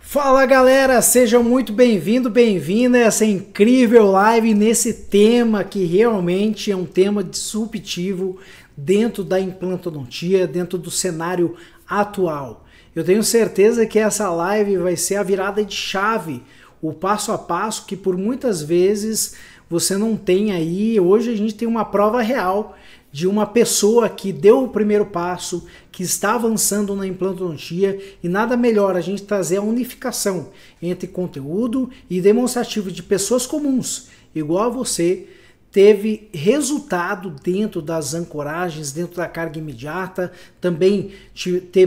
Fala galera, sejam muito bem-vindos, bem-vinda a essa incrível live nesse tema que realmente é um tema disruptivo dentro da implantodontia, dentro do cenário atual. Eu tenho certeza que essa live vai ser a virada de chave, o passo a passo que por muitas vezes você não tem aí. Hoje a gente tem uma prova real de uma pessoa que deu o primeiro passo, que está avançando na implantodontia, e nada melhor a gente trazer a unificação entre conteúdo e demonstrativo de pessoas comuns, igual a você, teve resultado dentro das ancoragens, dentro da carga imediata, também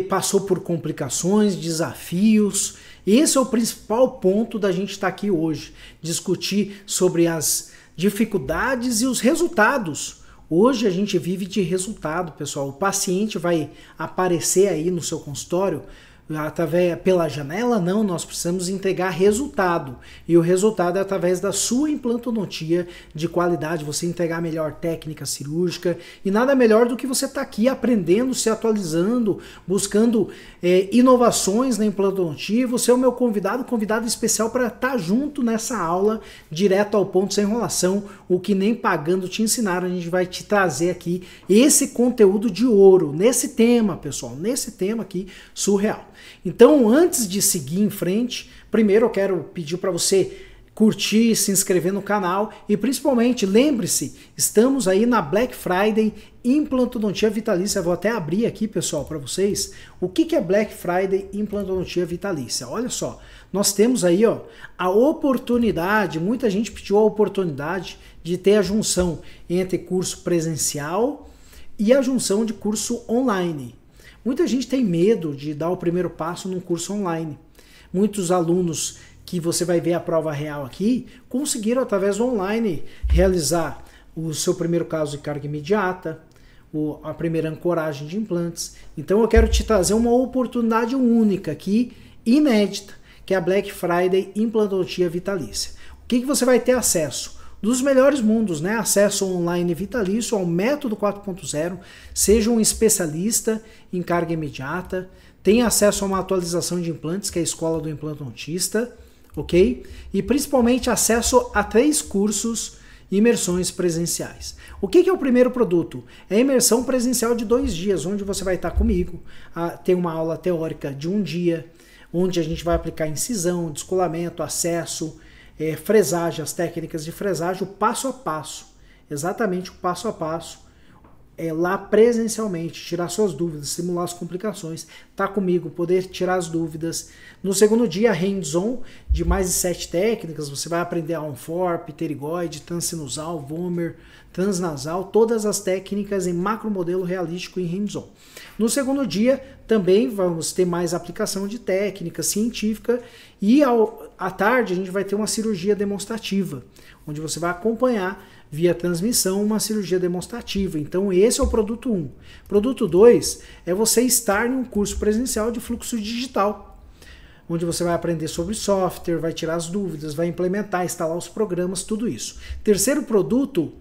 passou por complicações, desafios. Esse é o principal ponto da gente estar aqui hoje, discutir sobre as dificuldades e os resultados. Hoje a gente vive de resultado, pessoal. O paciente vai aparecer aí no seu consultório através pela janela? Não, nós precisamos entregar resultado. E o resultado é através da sua implantodontia de qualidade, você entregar a melhor técnica cirúrgica. E nada melhor do que você estar aqui aprendendo, se atualizando, buscando inovações na implantodontia. Você é o meu convidado especial para estar junto nessa aula, direto ao ponto, sem enrolação, o que nem pagando te ensinaram. A gente vai te trazer aqui esse conteúdo de ouro, nesse tema, pessoal, nesse tema aqui, surreal. Então, antes de seguir em frente, primeiro eu quero pedir para você curtir, se inscrever no canal e principalmente, lembre-se, estamos aí na Black Friday Implantodontia Vitalícia. Vou até abrir aqui, pessoal, para vocês o que é Black Friday Implantodontia Vitalícia. Olha só, nós temos aí a oportunidade, muita gente pediu a oportunidade de ter a junção entre curso presencial e a junção de curso online. Muita gente tem medo de dar o primeiro passo num curso online. Muitos alunos que você vai ver a prova real aqui, conseguiram através do online realizar o seu primeiro caso de carga imediata, a primeira ancoragem de implantes. Então eu quero te trazer uma oportunidade única aqui, inédita, que é a Black Friday Implantodontia Vitalícia. O que você vai ter acesso? Dos melhores mundos, né? Acesso online vitalício ao método 4.0, seja um especialista em carga imediata, tenha acesso a uma atualização de implantes, que é a escola do implantodontista, ok? E principalmente acesso a 3 cursos e imersões presenciais. O que é o primeiro produto? É a imersão presencial de 2 dias, onde você vai estar comigo, tem uma aula teórica de 1 dia, onde a gente vai aplicar incisão, descolamento, acesso, fresagem, as técnicas de fresagem, o passo a passo, exatamente o passo a passo, lá presencialmente, tirar suas dúvidas, simular as complicações, tá comigo, poder tirar as dúvidas. No segundo dia, hands-on, de mais de 7 técnicas, você vai aprender a on-forp, pterigoide, transinusal, vomer, transnasal, todas as técnicas em macromodelo realístico e hands-on. No segundo dia, também vamos ter mais aplicação de técnica científica e à tarde a gente vai ter uma cirurgia demonstrativa, onde você vai acompanhar via transmissão uma cirurgia demonstrativa. Então esse é o produto 1. Produto 2 é você estar em um curso presencial de fluxo digital, onde você vai aprender sobre software, vai tirar as dúvidas, vai implementar, instalar os programas, tudo isso. Terceiro produto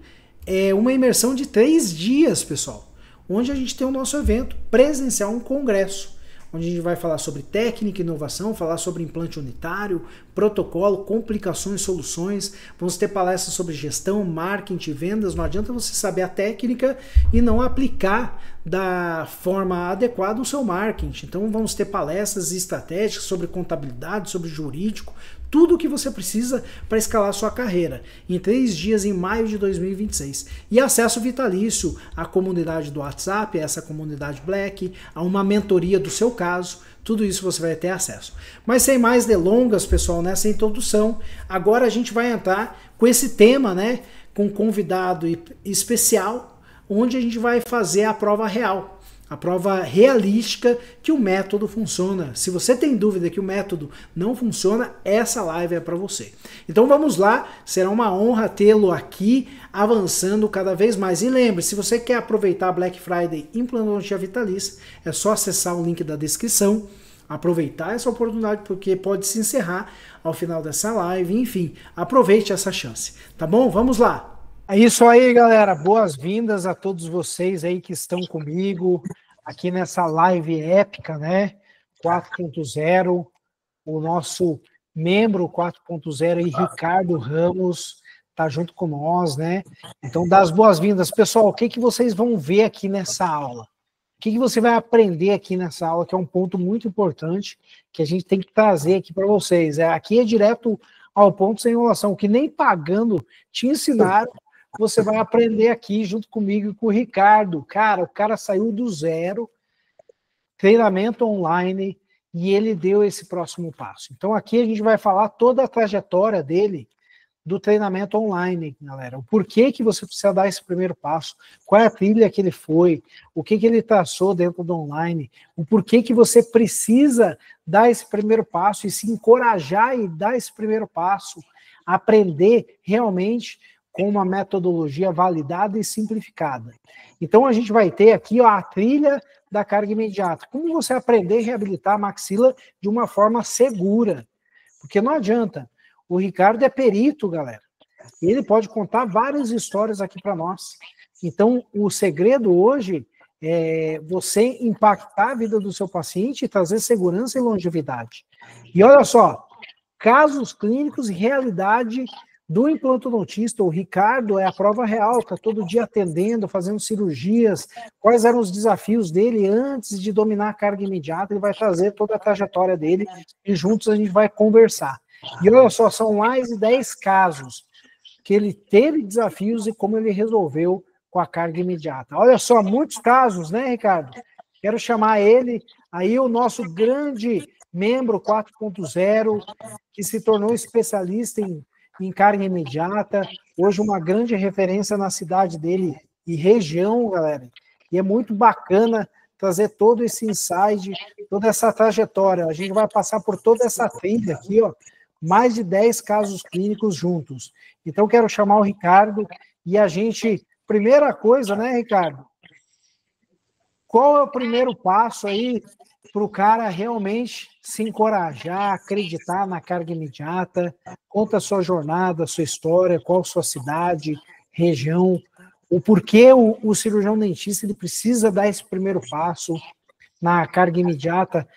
é uma imersão de 3 dias, pessoal, onde a gente tem o nosso evento presencial, um congresso, onde a gente vai falar sobre técnica e inovação, falar sobre implante unitário, protocolo, complicações, soluções. Vamos ter palestras sobre gestão, marketing, vendas. Não adianta você saber a técnica e não aplicar da forma adequada o seu marketing. Então vamos ter palestras estratégicas sobre contabilidade, sobre jurídico, tudo o que você precisa para escalar sua carreira em 3 dias em maio de 2026. E acesso vitalício à comunidade do WhatsApp, essa comunidade Black, a uma mentoria do seu caso, tudo isso você vai ter acesso. Mas sem mais delongas, pessoal, nessa introdução, agora a gente vai entrar com esse tema, né, com um convidado especial, onde a gente vai fazer a prova real. A prova realística que o método funciona. Se você tem dúvida que o método não funciona, essa live é para você. Então vamos lá, será uma honra tê-lo aqui, avançando cada vez mais. E lembre, se você quer aproveitar a Black Friday Implantodontia Vitalícia, é só acessar o link da descrição, aproveitar essa oportunidade, porque pode se encerrar ao final dessa live. Enfim, aproveite essa chance, tá bom? Vamos lá! É isso aí, galera. Boas-vindas a todos vocês aí que estão comigo aqui nessa live épica, né? 4.0. o nosso membro 4.0 aí, Ricardo Ramos, está junto com nós, né? Então, dá as boas-vindas. Pessoal, o que vocês vão ver aqui nessa aula? O que você vai aprender aqui nessa aula, que é um ponto muito importante, que a gente tem que trazer aqui para vocês. Aqui é direto ao ponto, sem enrolação. O que nem pagando te ensinaram, você vai aprender aqui junto comigo e com o Ricardo. Cara, o cara saiu do zero, treinamento online, e ele deu esse próximo passo. Então aqui a gente vai falar toda a trajetória dele do treinamento online, galera. O porquê que você precisa dar esse primeiro passo, qual é a trilha que ele foi, o que ele traçou dentro do online, o porquê que você precisa dar esse primeiro passo e se encorajar e dar esse primeiro passo, aprender realmente com uma metodologia validada e simplificada. Então a gente vai ter aqui a trilha da carga imediata. Como você aprender a reabilitar a maxila de uma forma segura? Porque não adianta. O Ricardo é perito, galera. Ele pode contar várias histórias aqui para nós. Então, o segredo hoje é você impactar a vida do seu paciente e trazer segurança e longevidade. E olha só, casos clínicos e realidade do implantodontista. O Ricardo é a prova real, está todo dia atendendo, fazendo cirurgias. Quais eram os desafios dele antes de dominar a carga imediata? Ele vai trazer toda a trajetória dele e juntos a gente vai conversar. E olha só, são mais de 10 casos que ele teve desafios e como ele resolveu com a carga imediata. Olha só, muitos casos, né, Ricardo? Quero chamar ele, aí o nosso grande membro 4.0, que se tornou especialista em carga imediata, hoje uma grande referência na cidade dele e região, galera. E é muito bacana trazer todo esse insight, toda essa trajetória. A gente vai passar por toda essa trilha aqui, ó, mais de 10 casos clínicos juntos. Então, quero chamar o Ricardo e a gente... Primeira coisa, né, Ricardo? Qual é o primeiro passo aí para o cara realmente se encorajar, acreditar na carga imediata? Conta a sua jornada, a sua história, qual a sua cidade, região, o porquê o cirurgião dentista ele precisa dar esse primeiro passo na carga imediata,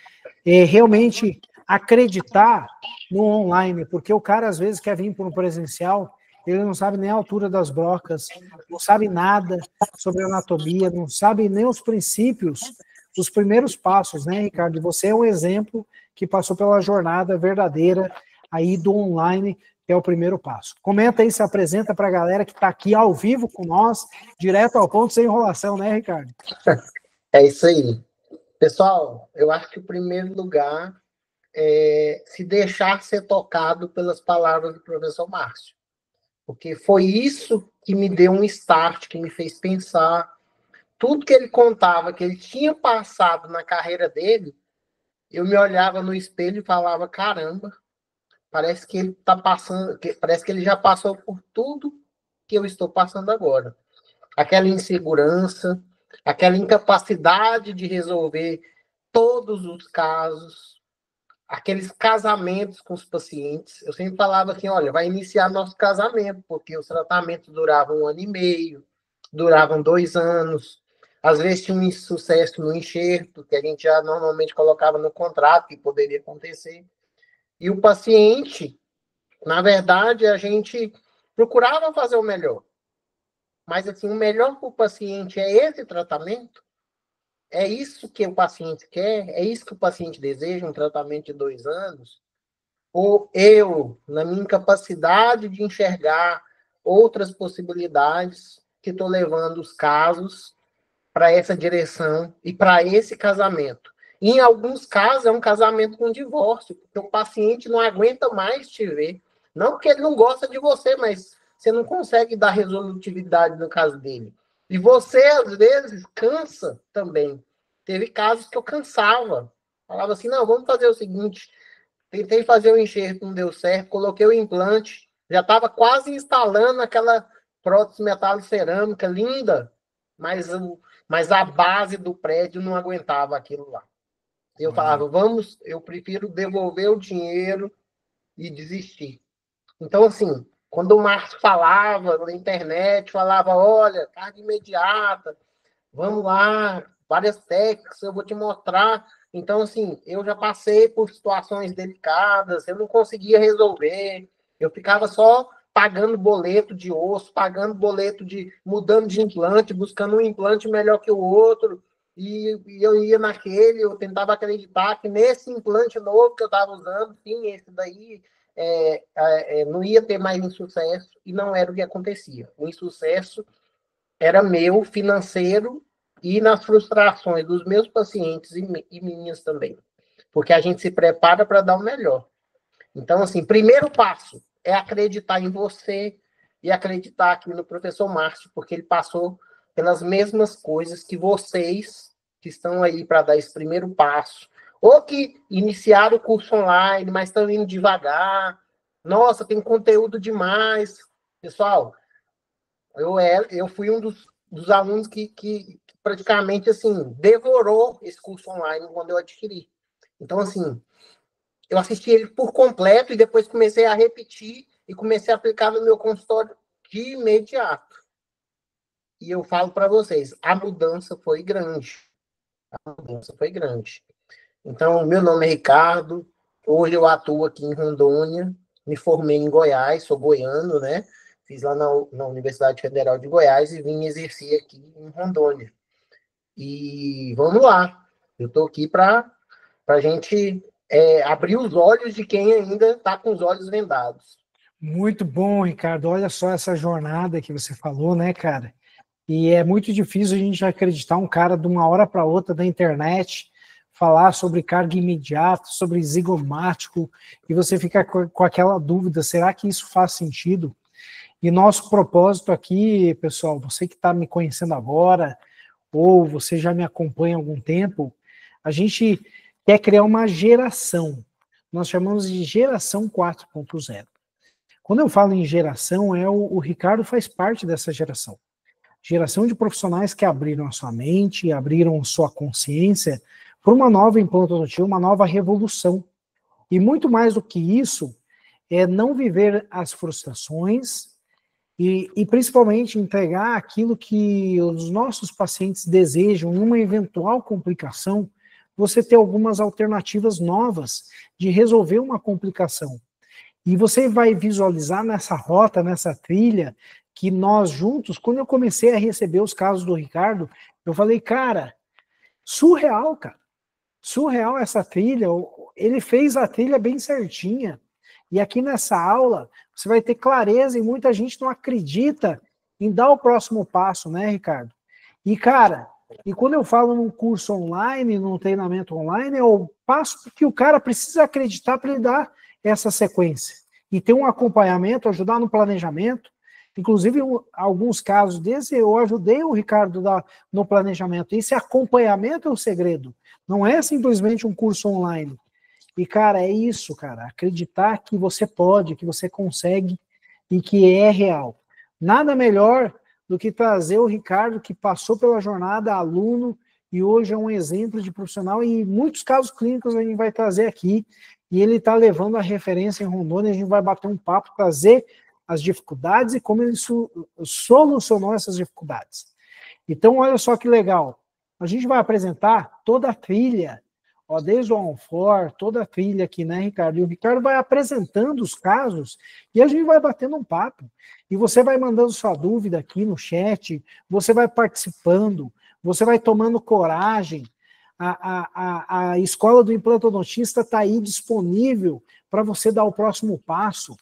realmente acreditar no online, porque o cara às vezes quer vir para um presencial, ele não sabe nem a altura das brocas, não sabe nada sobre anatomia, não sabe nem os princípios, os primeiros passos, né, Ricardo? Você é um exemplo que passou pela jornada verdadeira aí do online, que é o primeiro passo. Comenta aí, se apresenta para a galera que está aqui ao vivo com nós, direto ao ponto, sem enrolação, né, Ricardo? É isso aí. Pessoal, eu acho que o primeiro lugar é se deixar ser tocado pelas palavras do professor Márcio. Porque foi isso que me deu um start, que me fez pensar. Tudo que ele contava, que ele tinha passado na carreira dele, eu me olhava no espelho e falava, caramba, parece que ele tá passando, parece que ele já passou por tudo que eu estou passando agora. Aquela insegurança, aquela incapacidade de resolver todos os casos, aqueles casamentos com os pacientes. Eu sempre falava assim, olha, vai iniciar nosso casamento, porque os tratamentos duravam 1 ano e meio, duravam 2 anos, às vezes tinha um insucesso no enxerto, que a gente já normalmente colocava no contrato, que poderia acontecer. E o paciente, na verdade, a gente procurava fazer o melhor. Mas, assim, o melhor para o paciente é esse tratamento? É isso que o paciente quer? É isso que o paciente deseja, um tratamento de 2 anos? Ou eu, na minha incapacidade de enxergar outras possibilidades, que estou levando os casos para essa direção e para esse casamento? E, em alguns casos, é um casamento com divórcio, porque o paciente não aguenta mais te ver. Não porque ele não gosta de você, mas você não consegue dar resolutividade no caso dele. E você, às vezes, cansa também. Teve casos que eu cansava. Falava assim, não, vamos fazer o seguinte, tentei fazer o enxerto, não deu certo, coloquei o implante, já estava quase instalando aquela prótese metalocerâmica linda, mas a base do prédio não aguentava aquilo lá. Eu falava, eu prefiro devolver o dinheiro e desistir. Então, assim, quando o Márcio falava na internet, falava, olha, carga imediata, vamos lá, várias técnicas, eu vou te mostrar Então, assim, eu já passei por situações delicadas, eu não conseguia resolver, eu ficava só pagando boleto de osso, pagando boleto de mudando de implante, buscando um implante melhor que o outro, e eu ia naquele, eu tentava acreditar que nesse implante novo que eu estava usando, sim, esse daí não ia ter mais insucesso, e não era o que acontecia. O insucesso era meu, financeiro, e nas frustrações dos meus pacientes e minhas também. Porque a gente se prepara para dar o melhor. Então, assim, primeiro passo é acreditar em você e acreditar aqui no professor Márcio, porque ele passou pelas mesmas coisas que vocês que estão aí para dar esse primeiro passo, ou que iniciaram o curso online, mas estão indo devagar. Nossa, tem conteúdo demais. Pessoal, eu fui um dos alunos que praticamente, assim, devorou esse curso online quando eu adquiri. Então, assim, eu assisti ele por completo e depois comecei a repetir e comecei a aplicar no meu consultório de imediato. E eu falo para vocês, a mudança foi grande. A mudança foi grande. Então, meu nome é Ricardo, hoje eu atuo aqui em Rondônia, me formei em Goiás, sou goiano, né? Fiz lá na Universidade Federal de Goiás e vim exercer aqui em Rondônia. E vamos lá, eu estou aqui para a gente abrir os olhos de quem ainda está com os olhos vendados. Muito bom, Ricardo. Olha só essa jornada que você falou, né, cara? E é muito difícil a gente acreditar um cara de uma hora para outra da internet falar sobre carga imediata, sobre zigomático, e você fica com aquela dúvida, será que isso faz sentido? E nosso propósito aqui, pessoal, você que está me conhecendo agora, ou você já me acompanha há algum tempo, a gente quer criar uma geração. Nós chamamos de geração 4.0. Quando eu falo em geração, o Ricardo faz parte dessa geração. Geração de profissionais que abriram a sua mente, abriram sua consciência para uma nova implantologia, uma nova revolução. E muito mais do que isso, é não viver as frustrações e principalmente entregar aquilo que os nossos pacientes desejam em uma eventual complicação, você ter algumas alternativas novas de resolver uma complicação. E você vai visualizar nessa rota, nessa trilha, que nós juntos, quando eu comecei a receber os casos do Ricardo, eu falei, cara, surreal, cara. Surreal essa trilha. Ele fez a trilha bem certinha. E aqui nessa aula, você vai ter clareza e muita gente não acredita em dar o próximo passo, né, Ricardo? E, cara, e quando eu falo num curso online, num treinamento online, é o passo que o cara precisa acreditar para ele dar essa sequência. E ter um acompanhamento, ajudar no planejamento. Inclusive, em alguns casos desses, eu ajudei o Ricardo no planejamento. Esse acompanhamento é o segredo. Não é simplesmente um curso online. E, cara, é isso, cara. Acreditar que você pode, que você consegue e que é real. Nada melhor do que trazer o Ricardo, que passou pela jornada, aluno, e hoje é um exemplo de profissional, e muitos casos clínicos a gente vai trazer aqui, e ele está levando a referência em Rondônia, a gente vai bater um papo, trazer as dificuldades e como ele solucionou essas dificuldades. Então, olha só que legal. A gente vai apresentar toda a trilha, ó, desde o Onfor, toda a trilha aqui, né, Ricardo? E o Ricardo vai apresentando os casos e a gente vai batendo um papo. E você vai mandando sua dúvida aqui no chat, você vai participando, você vai tomando coragem. A escola do implantodontista está aí disponível para você dar o próximo passo,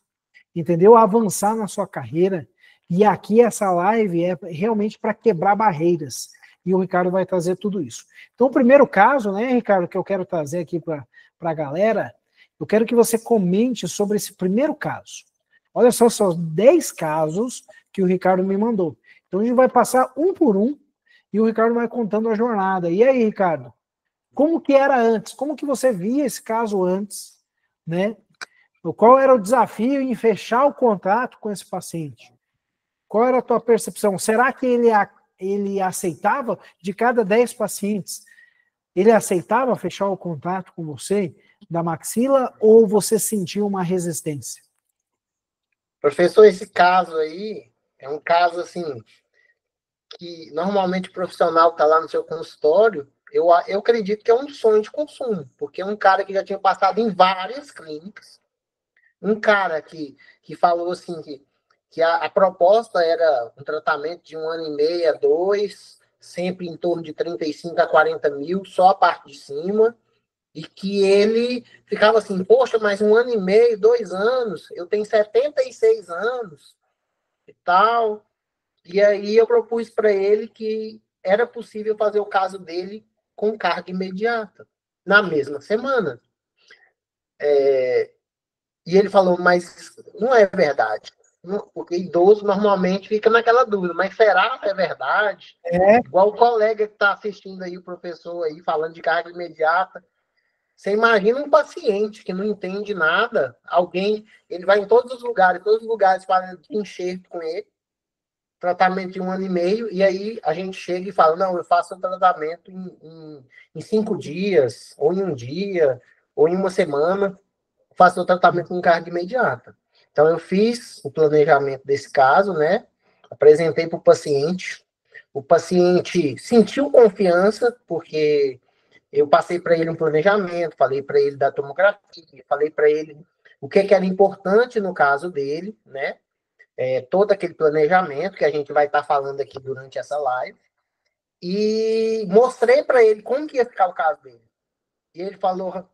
entendeu? Avançar na sua carreira. E aqui essa live é realmente para quebrar barreiras. E o Ricardo vai trazer tudo isso. Então, o primeiro caso, né, Ricardo, que eu quero trazer aqui para a galera, eu quero que você comente sobre esse primeiro caso. Olha só, são 10 casos que o Ricardo me mandou. Então, a gente vai passar um por um e o Ricardo vai contando a jornada. E aí, Ricardo, como que era antes? Como que você via esse caso antes, né? Qual era o desafio em fechar o contrato com esse paciente? Qual era a tua percepção? Será que ele aceitava, de cada 10 pacientes, ele aceitava fechar o contrato com você, da maxila, ou você sentiu uma resistência? Professor, esse caso aí é um caso, assim, que normalmente o profissional que está lá no seu consultório, eu acredito que é um sonho de consumo, porque é um cara que já tinha passado em várias clínicas, um cara que falou assim que a proposta era um tratamento de 1 ano e meio a 2, sempre em torno de 35 a 40 mil, só a parte de cima, e que ele ficava assim, poxa, mas 1 ano e meio, 2 anos, eu tenho 76 anos e tal. E aí eu propus para ele que era possível fazer o caso dele com carga imediata, na mesma semana. E ele falou, mas não é verdade. Porque idoso normalmente fica naquela dúvida, mas será que é verdade? É, Igual o colega que está assistindo aí, o professor aí, falando de carga imediata. Você imagina um paciente que não entende nada, alguém, ele vai em todos os lugares fazendo enxerto com ele, tratamento de 1 ano e meio, e aí a gente chega e fala, não, eu faço o tratamento em 5 dias, ou em um dia, ou em uma semana, faço o tratamento com carga imediata. Então, eu fiz o planejamento desse caso, né? Apresentei para o paciente sentiu confiança, porque eu passei para ele um planejamento, falei para ele da tomografia, falei para ele o que era importante no caso dele, né? Todo aquele planejamento que a gente vai estar falando aqui durante essa live, e mostrei para ele como que ia ficar o caso dele. E ele falou,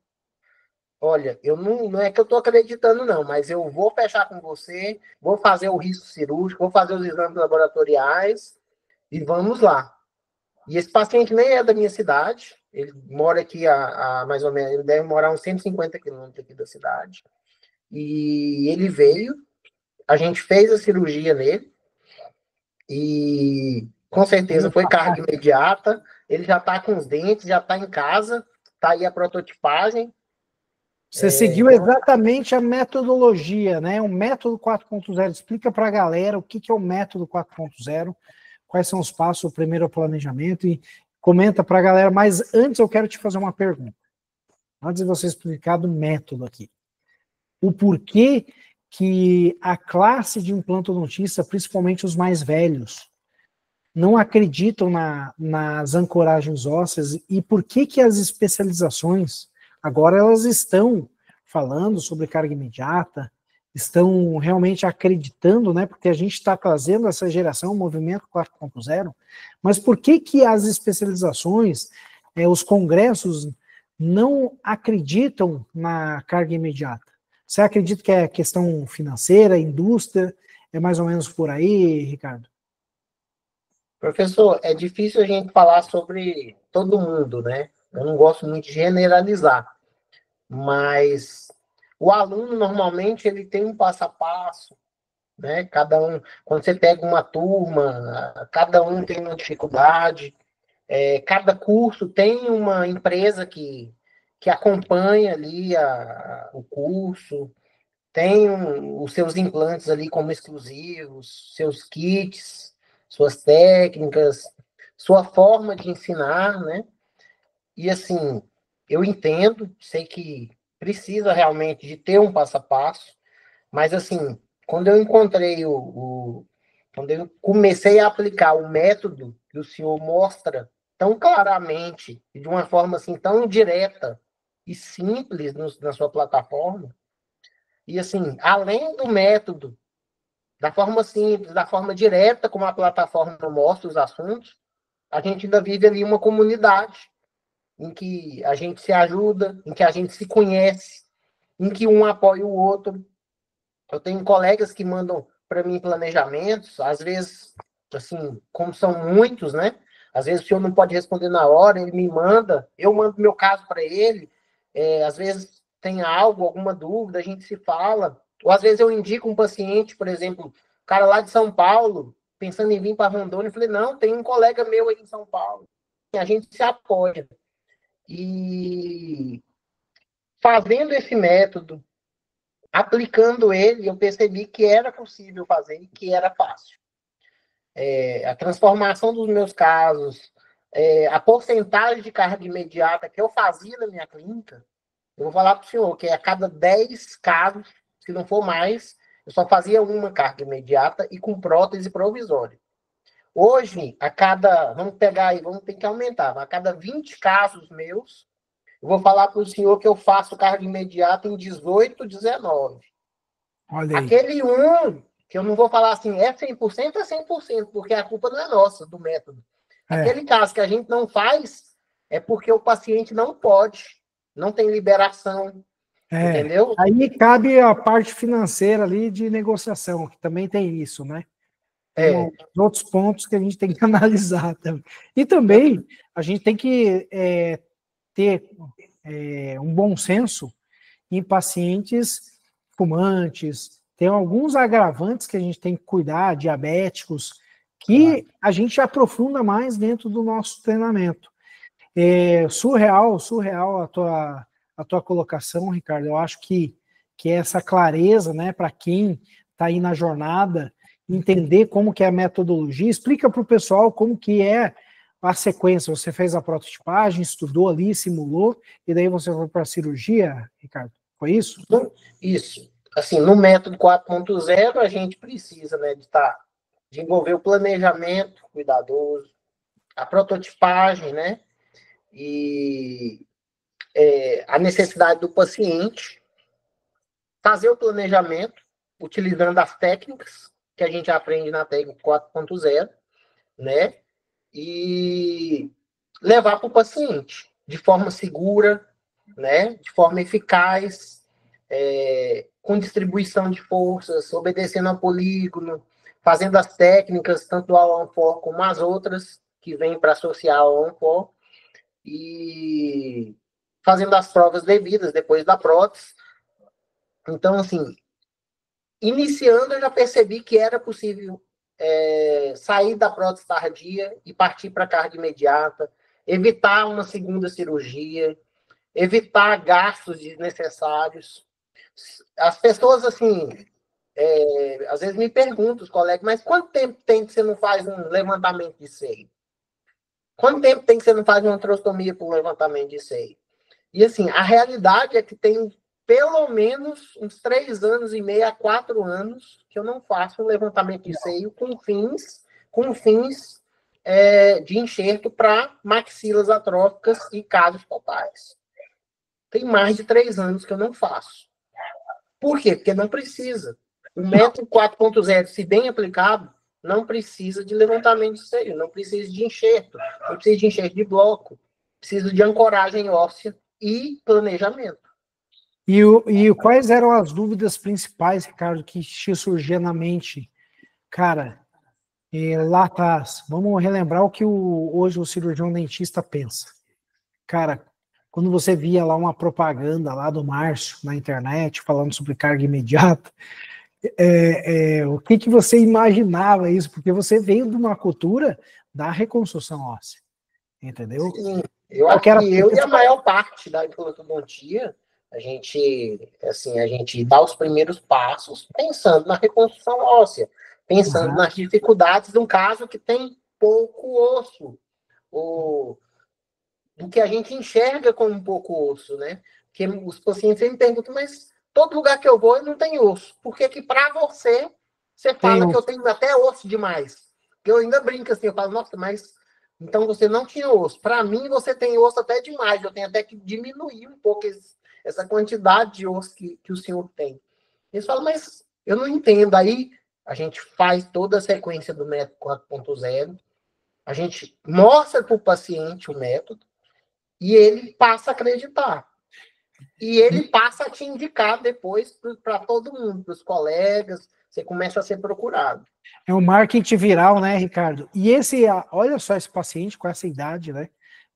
olha, eu não é que eu estou acreditando não, mas eu vou fechar com você, vou fazer o risco cirúrgico, vou fazer os exames laboratoriais e vamos lá. E esse paciente nem é da minha cidade, ele mora aqui a mais ou menos, ele deve morar uns 150 quilômetros aqui da cidade. E ele veio, a gente fez a cirurgia nele, e com certeza foi carga imediata. Ele já está com os dentes, já está em casa, está aí a prototipagem. você seguiu Então, exatamente a metodologia, né? O método 4.0. Explica para a galera o que é o método 4.0, quais são os passos, o primeiro é o planejamento, e comenta para a galera. Mas antes eu quero te fazer uma pergunta. Antes de você explicar do método aqui. O porquê que a classe de implantodontista, principalmente os mais velhos, não acreditam nas ancoragens ósseas, e por que as especializações, agora elas estão falando sobre carga imediata, estão realmente acreditando, né, porque a gente está trazendo essa geração, o movimento 4.0, mas por que as especializações, os congressos não acreditam na carga imediata? Você acredita que é questão financeira, indústria, é mais ou menos por aí, Ricardo? professor, é difícil a gente falar sobre todo mundo, né? Eu não gosto muito de generalizar, mas o aluno normalmente ele tem um passo a passo, né? Cada um, quando você pega uma turma, cada um tem uma dificuldade, cada curso tem uma empresa que acompanha ali o curso, tem os seus implantes ali como exclusivos, seus kits, suas técnicas, sua forma de ensinar, né? E assim, eu entendo, sei que precisa realmente de ter um passo a passo, mas assim, quando eu encontrei quando eu comecei a aplicar o método que o senhor mostra tão claramente e de uma forma assim tão direta e simples na sua plataforma, e assim, além do método, da forma simples, da forma direta como a plataforma mostra os assuntos, a gente ainda vive ali uma comunidade em que a gente se ajuda, em que a gente se conhece, em que um apoia o outro. Eu tenho colegas que mandam para mim planejamentos, às vezes, assim, como são muitos, né? Às vezes o senhor não pode responder na hora, ele me manda, eu mando meu caso para ele, às vezes tem algo, alguma dúvida, a gente se fala, ou às vezes eu indico um paciente, por exemplo, um cara lá de São Paulo, pensando em vir para Rondônia, eu falei, não, tem um colega meu aí em São Paulo, e a gente se apoia. E fazendo esse método, aplicando ele, eu percebi que era possível fazer e que era fácil. A transformação dos meus casos, a porcentagem de carga imediata que eu fazia na minha clínica, eu vou falar para o senhor que a cada 10 casos, se não for mais, eu só fazia uma carga imediata e com prótese provisória. Hoje, vamos pegar aí, vamos ter que aumentar, a cada 20 casos meus, eu vou falar para o senhor que eu faço carga imediata em 18, 19. Olha aí. Aquele que eu não vou falar assim, é 100%, é 100%, porque a culpa não é nossa, do método. Aquele caso que a gente não faz, é porque o paciente não pode, não tem liberação, entendeu? Aí cabe a parte financeira ali de negociação, que também tem isso, né? Tem outros pontos que a gente tem que analisar também. E também a gente tem que ter um bom senso em pacientes fumantes. Tem alguns agravantes que a gente tem que cuidar, diabéticos, que a gente aprofunda mais dentro do nosso treinamento. Surreal a tua colocação, Ricardo. Eu acho que essa clareza, né, para quem está aí na jornada, entender como que é a metodologia, explica para o pessoal como que é a sequência. Você fez a prototipagem, estudou ali, simulou, e daí você foi para a cirurgia, Ricardo? Foi isso? Isso. Assim, no método 4.0, a gente precisa, né, de envolver o planejamento cuidadoso, a prototipagem, né, e a necessidade do paciente, fazer o planejamento, utilizando as técnicas que a gente aprende na técnica 4.0, né, e levar para o paciente de forma segura, né, de forma eficaz, com distribuição de forças, obedecendo ao polígono, fazendo as técnicas, tanto do All-on-4 como as outras, que vêm para associar ao All-on-4, e fazendo as provas devidas depois da prótese. Então, assim, iniciando, eu já percebi que era possível sair da prótese tardia e partir para a carga imediata, evitar uma segunda cirurgia, evitar gastos desnecessários. As pessoas, assim, às vezes me perguntam, os colegas, mas quanto tempo tem que você não faz um levantamento de seio? Quanto tempo tem que você não faz uma trostomia para um levantamento de seio? E, assim, a realidade é que tem pelo menos uns 3 anos e meio a 4 anos que eu não faço um levantamento de seio com fins de enxerto para maxilas atróficas e casos totais. Tem mais de 3 anos que eu não faço. Por quê? Porque não precisa. O método 4.0, se bem aplicado, não precisa de levantamento de seio, não precisa de enxerto, não precisa de enxerto de bloco, precisa de ancoragem óssea e planejamento. E quais eram as dúvidas principais, Ricardo, que te surgia na mente? Cara, lá atrás, vamos relembrar o que hoje o cirurgião dentista pensa. Cara, quando você via lá uma propaganda lá do Márcio na internet falando sobre carga imediata, o que você imaginava isso? Porque você veio de uma cultura da reconstrução óssea, entendeu? Sim, eu acho que eu e a maior parte da ortodontia, a gente dá os primeiros passos pensando na reconstrução óssea, pensando nas dificuldades de um caso que tem pouco osso, do que a gente enxerga como pouco osso, né? Porque os pacientes sempre perguntam, mas todo lugar que eu vou não tem osso. Por que para você fala que eu tenho até osso demais? Eu ainda brinco assim, eu falo, nossa, mas então você não tinha osso. Para mim, você tem osso até demais. Eu tenho até que diminuir um pouco essa quantidade de osso que o senhor tem. Eles falam, mas eu não entendo. Aí a gente faz toda a sequência do método 4.0, a gente mostra para o paciente o método e ele passa a acreditar. E ele passa a te indicar depois para todo mundo, para os colegas, você começa a ser procurado. É um marketing viral, né, Ricardo? E olha só esse paciente com essa idade, né?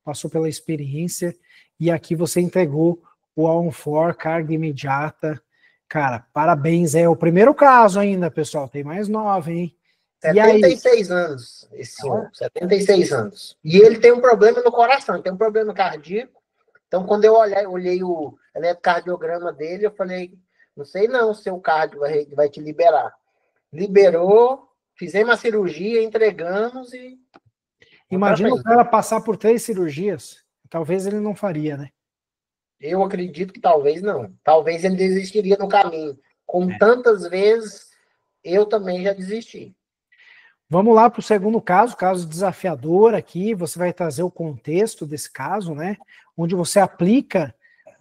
Passou pela experiência e aqui você entregou o All-on-4, carga imediata. Cara, parabéns, é o primeiro caso ainda, pessoal, tem mais 9, hein? 76 aano, esse senhor, 76 anos. E ele tem um problema no coração, tem um problema cardíaco. Então, quando eu olhei o eletrocardiograma dele, eu falei, não sei não se o cardio vai te liberar. Liberou, fizemos a cirurgia, entregamos e... Imagina o cara passar por 3 cirurgias. Talvez ele não faria, né? Eu acredito que talvez não. Talvez ele desistiria no caminho. Como tantas vezes, eu também já desisti. Vamos lá para o segundo caso, caso desafiador aqui. Você vai trazer o contexto desse caso, né? Onde você aplica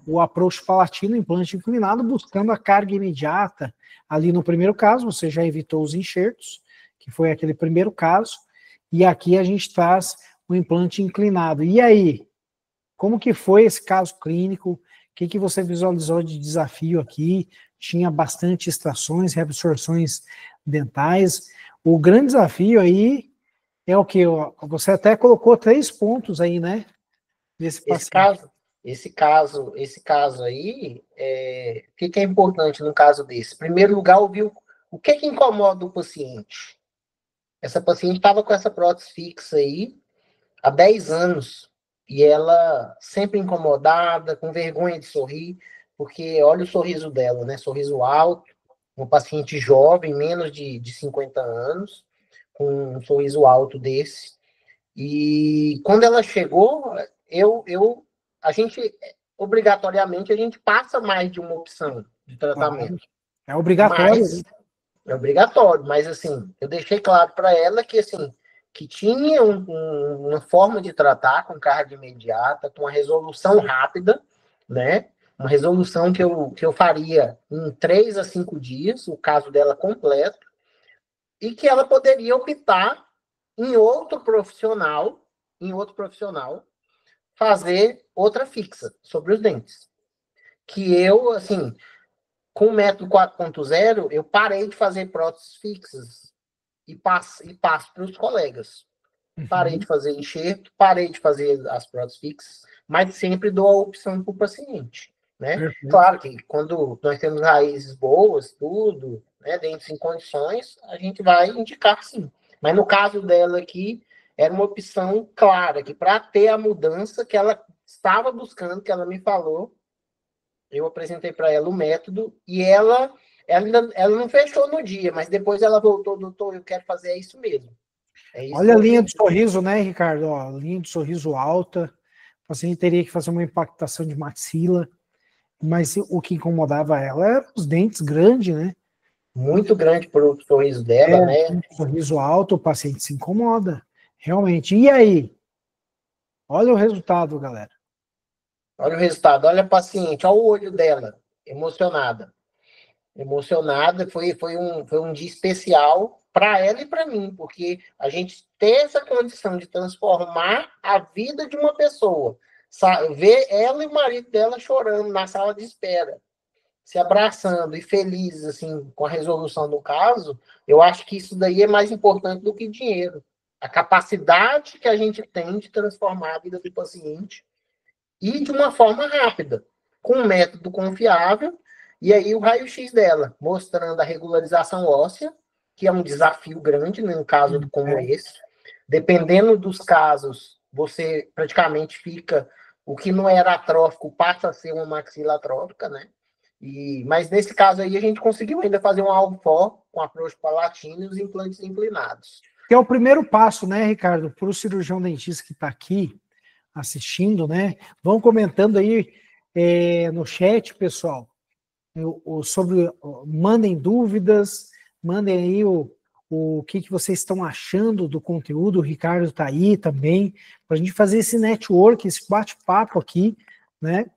o approach palatino, implante inclinado, buscando a carga imediata. Ali no primeiro caso, você já evitou os enxertos, que foi aquele primeiro caso. E aqui a gente traz o implante inclinado. E aí, como que foi esse caso clínico? O que você visualizou de desafio aqui? Tinha bastante extrações, reabsorções dentais. O grande desafio aí é o que? Você até colocou 3 pontos aí, né? Desse Esse paciente. caso, esse caso aí, o que que é importante no caso desse? Em primeiro lugar, ouvir o que que incomoda o paciente. Essa paciente estava com essa prótese fixa aí há 10 anos e ela sempre incomodada, com vergonha de sorrir, porque olha o sorriso dela, né? Sorriso alto, uma paciente jovem, menos de 50 anos, com um sorriso alto desse. E quando ela chegou, a gente, obrigatoriamente, a gente passa mais de uma opção de Claro. tratamento. É obrigatório, né? Mas, é obrigatório, mas assim, eu deixei claro para ela que assim, que tinha uma forma de tratar com carga imediata, com uma resolução rápida, né? Uma resolução que eu faria em 3 a 5 dias, o caso dela completo, e que ela poderia optar em outro profissional, fazer outra fixa sobre os dentes. Que eu, assim, com o método 4.0, eu parei de fazer próteses fixas e passo para os colegas. Parei de Uhum. fazer enxerto, parei de fazer as próteses fixas, mas sempre dou a opção para o paciente. Né? Perfeito. Claro que quando nós temos raízes boas, tudo, né, dentes em condições, a gente vai indicar sim. Mas no caso dela aqui, era uma opção clara, que para ter a mudança que ela estava buscando, que ela me falou, eu apresentei para ela o método e ela não fechou no dia, mas depois ela voltou, doutor, eu quero fazer isso mesmo. É isso que Olha a eu linha de acredito. sorriso, né, Ricardo? Ó, linha de sorriso alta. O paciente teria que fazer uma impactação de maxila, mas o que incomodava ela era os dentes grandes, né? Muito grande para o sorriso dela, É, né? um sorriso alto, o paciente se incomoda, realmente. E aí? Olha o resultado, galera. Olha o resultado, olha a paciente, olha o olho dela, emocionada. Emocionada, foi um dia especial para ela e para mim, porque a gente ter essa condição de transformar a vida de uma pessoa, ver ela e o marido dela chorando na sala de espera, se abraçando e felizes assim com a resolução do caso, eu acho que isso daí é mais importante do que dinheiro. A capacidade que a gente tem de transformar a vida do paciente e de uma forma rápida, com um método confiável, e aí o raio-x dela, mostrando a regularização óssea, que é um desafio grande num caso como É. esse. Dependendo dos casos, você praticamente fica, o que não era atrófico passa a ser uma maxila atrófica, né? Mas nesse caso aí a gente conseguiu ainda fazer um alvo for com approach palatino e os implantes inclinados. Que é o primeiro passo, né, Ricardo, para o cirurgião dentista que está aqui assistindo, né? Vão comentando aí no chat, pessoal, sobre, mandem dúvidas, mandem aí o que vocês estão achando do conteúdo. O Ricardo está aí também, para a gente fazer esse network, esse bate-papo aqui, né?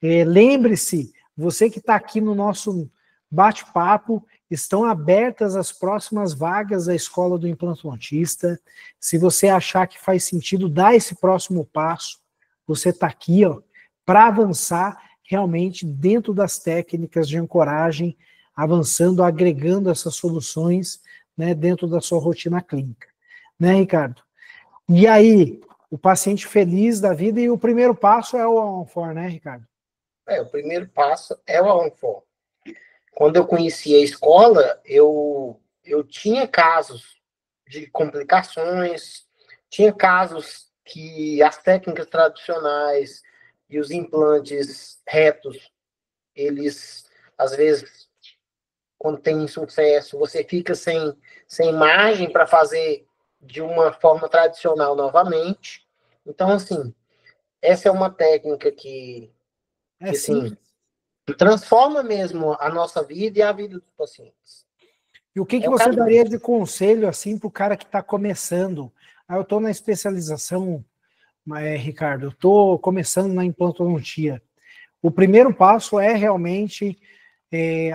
Lembre-se, você que está aqui no nosso bate-papo, estão abertas as próximas vagas da Escola do Implantodontista. Se você achar que faz sentido dar esse próximo passo, você está aqui para avançar realmente dentro das técnicas de ancoragem, avançando, agregando essas soluções, né, dentro da sua rotina clínica. Né, Ricardo? E aí, o paciente feliz da vida, e o primeiro passo é o on-for, né, Ricardo? O primeiro passo é o on-for. Quando eu conheci a escola, eu tinha casos de complicações, tinha casos que as técnicas tradicionais e os implantes retos, eles, às vezes, quando tem sucesso, você fica sem margem para fazer de uma forma tradicional novamente. Então, assim, essa é uma técnica É assim, simples. que transforma mesmo a nossa vida e a vida dos pacientes. E o que, que É o você caminho. daria de conselho assim para o cara que está começando? Ah, eu estou na especialização, Ricardo, eu estou começando na implantodontia. O primeiro passo é realmente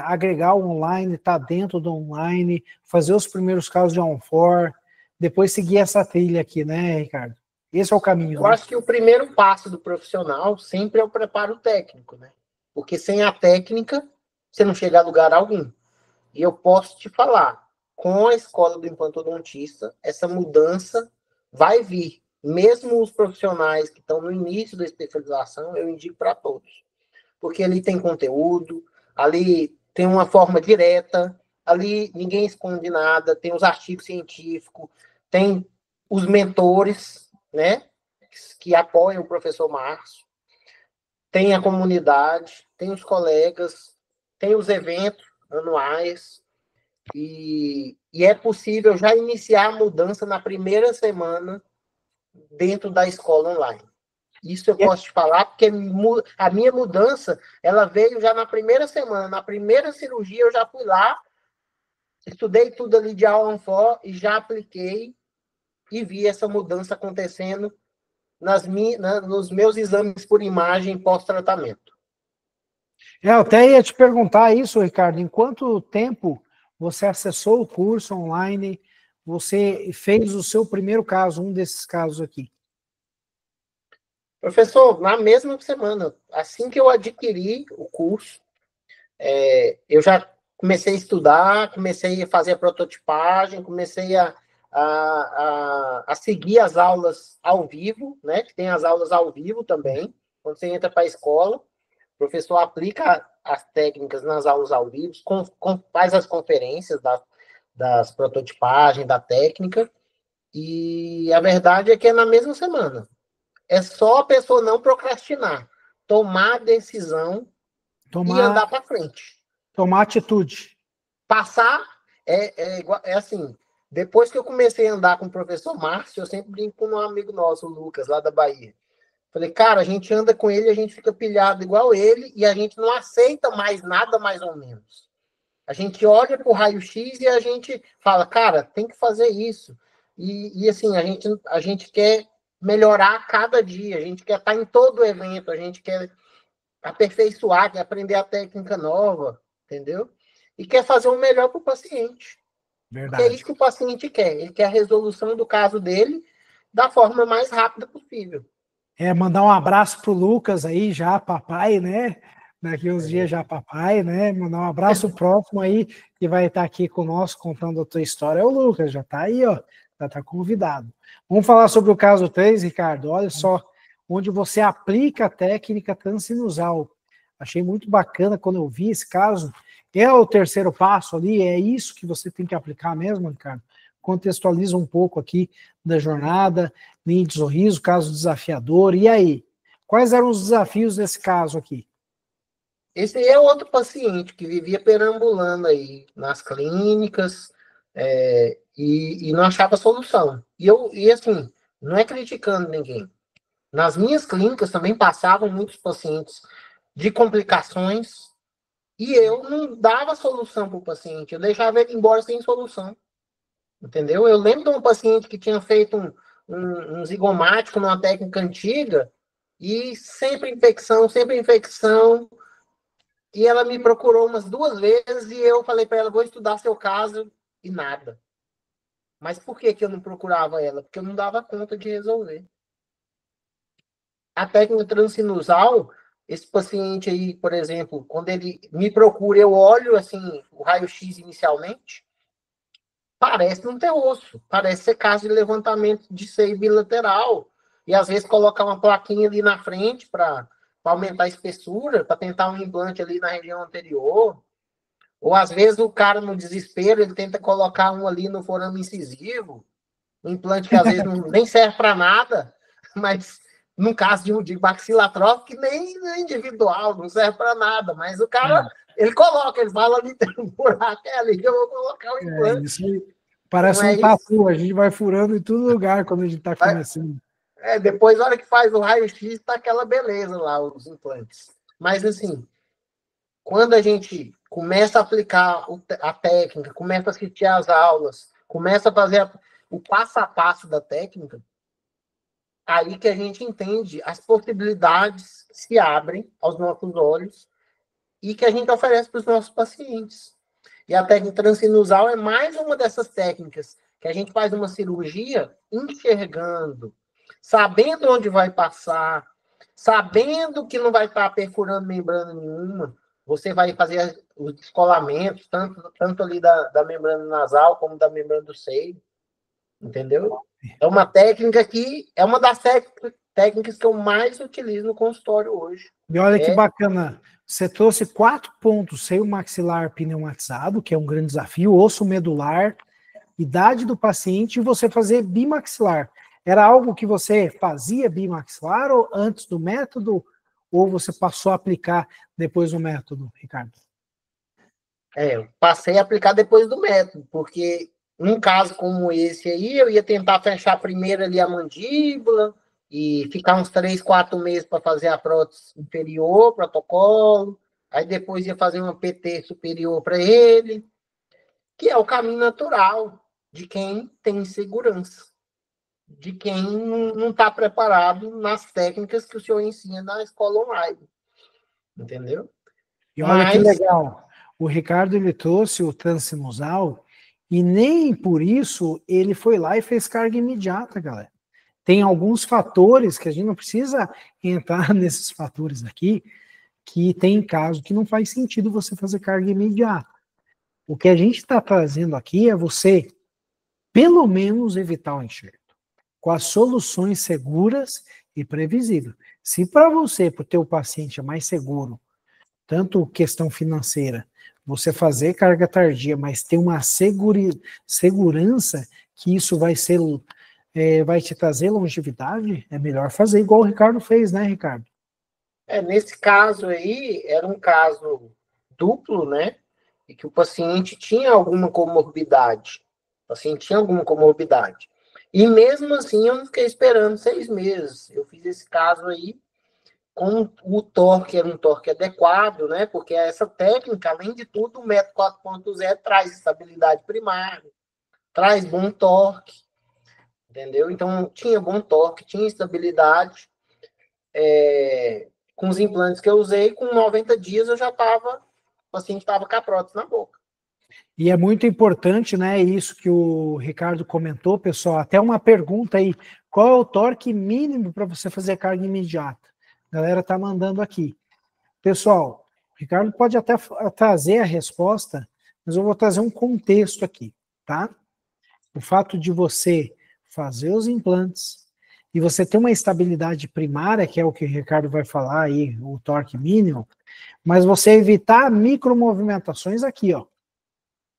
agregar o online, estar dentro do online, fazer os primeiros casos de on-for, depois seguir essa trilha aqui, né, Ricardo? Esse é o caminho, Eu né? acho que o primeiro passo do profissional sempre é o preparo técnico, né? Porque sem a técnica, você não chega a lugar algum. E eu posso te falar, com a escola do implantodontista, essa mudança vai vir. Mesmo os profissionais que estão no início da especialização, eu indico para todos. Porque ali tem conteúdo, ali tem uma forma direta, ali ninguém esconde nada, tem os artigos científicos, tem os mentores, né, que apoiam o professor Márcio, tem a comunidade, tem os colegas, tem os eventos anuais, e é possível já iniciar a mudança na primeira semana dentro da escola online. Isso eu posso te falar, porque a minha mudança, ela veio já na primeira semana. Na primeira cirurgia, eu já fui lá, estudei tudo ali de aula on e já apliquei e vi essa mudança acontecendo nos meus exames por imagem pós-tratamento. Eu até ia te perguntar isso, Ricardo, em quanto tempo você acessou o curso online, você fez o seu primeiro caso, um desses casos aqui? Professor, na mesma semana, assim que eu adquiri o curso, eu já comecei a estudar, comecei a fazer a prototipagem, comecei a seguir as aulas ao vivo, né? Que tem as aulas ao vivo também. Quando você entra para a escola, o professor aplica as técnicas nas aulas ao vivo, faz as conferências das prototipagens, da técnica, e a verdade é que é na mesma semana. É só a pessoa não procrastinar, tomar a decisão e andar para frente. Tomar atitude. Passar é assim. Depois que eu comecei a andar com o professor Márcio, eu sempre brinco com um amigo nosso, o Lucas, lá da Bahia. Falei, cara, a gente anda com ele, a gente fica pilhado igual ele e a gente não aceita mais nada mais ou menos. A gente olha para o raio-x e a gente fala, cara, tem que fazer isso. E assim, a gente quer melhorar a cada dia, a gente quer estar em todo o evento, a gente quer aperfeiçoar, quer aprender a técnica nova, entendeu? E quer fazer o melhor para o paciente. Verdade. Porque é isso que o paciente quer. Ele quer a resolução do caso dele da forma mais rápida possível. Mandar um abraço pro Lucas aí, já papai, né? Daqui uns dias já papai, né? Mandar um abraço próximo aí, que vai estar aqui conosco contando a tua história. É o Lucas, já tá aí, ó. Já tá convidado. Vamos falar sobre o caso 3, Ricardo. Olha só, onde você aplica a técnica transinusal. Achei muito bacana quando eu vi esse caso. É o terceiro passo ali, é isso que você tem que aplicar mesmo, Ricardo? Contextualiza um pouco aqui da jornada, linha de sorriso, caso desafiador. E aí? Quais eram os desafios desse caso aqui? Esse é outro paciente que vivia perambulando aí nas clínicas e não achava solução. E assim, não é criticando ninguém. Nas minhas clínicas também passavam muitos pacientes de complicações e eu não dava solução para o paciente, eu deixava ele embora sem solução. Entendeu? Eu lembro de um paciente que tinha feito um zigomático numa técnica antiga e sempre infecção. E ela me procurou umas 2 vezes e eu falei para ela, vou estudar seu caso e nada. Mas por que eu não procurava ela? Porque eu não dava conta de resolver. A técnica transinusal, esse paciente aí, por exemplo, quando ele me procura, eu olho assim o raio-x inicialmente, parece não ter osso, parece ser caso de levantamento de seio bilateral. E às vezes colocar uma plaquinha ali na frente para aumentar a espessura, para tentar um implante ali na região anterior. Ou às vezes o cara, no desespero, ele tenta colocar um ali no forame incisivo, um implante que às vezes nem serve para nada, mas no caso de maxilatrófico, que nem individual, não serve para nada, mas o cara, ele coloca, ele fala ali, tem um buraco, é ali que eu vou colocar o implante. Isso aí parece um tatu, a gente vai furando em todo lugar quando a gente está começando. Depois, na hora que faz o raio-x, tá aquela beleza lá, os implantes. Mas assim, quando a gente começa a aplicar a técnica, começa a assistir às aulas, começa a fazer o passo a passo da técnica, aí que a gente entende as possibilidades se abrem aos nossos olhos e que a gente oferece para os nossos pacientes. E a técnica transsinusal é mais uma dessas técnicas que a gente faz uma cirurgia enxergando, sabendo onde vai passar, sabendo que não vai estar perfurando membrana nenhuma. Você vai fazer os descolamentos, tanto ali da membrana nasal como da membrana do seio. Entendeu? É uma técnica que é uma das técnicas que eu mais utilizo no consultório hoje. E olha que bacana, você trouxe 4 pontos: seio maxilar pneumatizado, que é um grande desafio, osso medular, idade do paciente, e você fazer bimaxilar. Era algo que você fazia bimaxilar ou antes do método, ou você passou a aplicar depois do método, Ricardo? Eu passei a aplicar depois do método, porque num caso como esse aí, eu ia tentar fechar primeiro ali a mandíbula e ficar uns 3, 4 meses para fazer a prótese inferior, protocolo, aí depois ia fazer uma PT superior para ele, que é o caminho natural de quem tem segurança, de quem não está preparado nas técnicas que o senhor ensina na escola online, entendeu? E olha que legal, o Ricardo ele trouxe o transsinusal e nem por isso ele foi lá e fez carga imediata, galera. Tem alguns fatores que a gente não precisa entrar nesses fatores aqui, que tem caso que não faz sentido você fazer carga imediata. O que a gente está trazendo aqui é você, pelo menos, evitar o enxerto, com as soluções seguras e previsíveis. Se para você, para o teu paciente, é mais seguro, tanto questão financeira, você fazer carga tardia, mas ter uma segurança que isso vai ser, vai te trazer longevidade, é melhor fazer igual o Ricardo fez, né, Ricardo? Nesse caso aí, era um caso duplo, né? E que o paciente tinha alguma comorbidade. O paciente tinha alguma comorbidade. E mesmo assim, eu não fiquei esperando 6 meses. Eu fiz esse caso aí com o torque, era um torque adequado, né? Porque essa técnica, além de tudo, o método 4.0 traz estabilidade primária, traz bom torque, entendeu? Então, tinha bom torque, tinha estabilidade. Com os implantes que eu usei, com 90 dias eu já estava, o paciente estava com a prótese na boca. E é muito importante, né, isso que o Ricardo comentou, pessoal, até uma pergunta aí, qual é o torque mínimo para você fazer carga imediata? A galera tá mandando aqui. Pessoal, o Ricardo pode até trazer a resposta, mas eu vou trazer um contexto aqui, tá? O fato de você fazer os implantes e você ter uma estabilidade primária, que é o que o Ricardo vai falar aí, o torque mínimo, mas você evitar micromovimentações aqui, ó.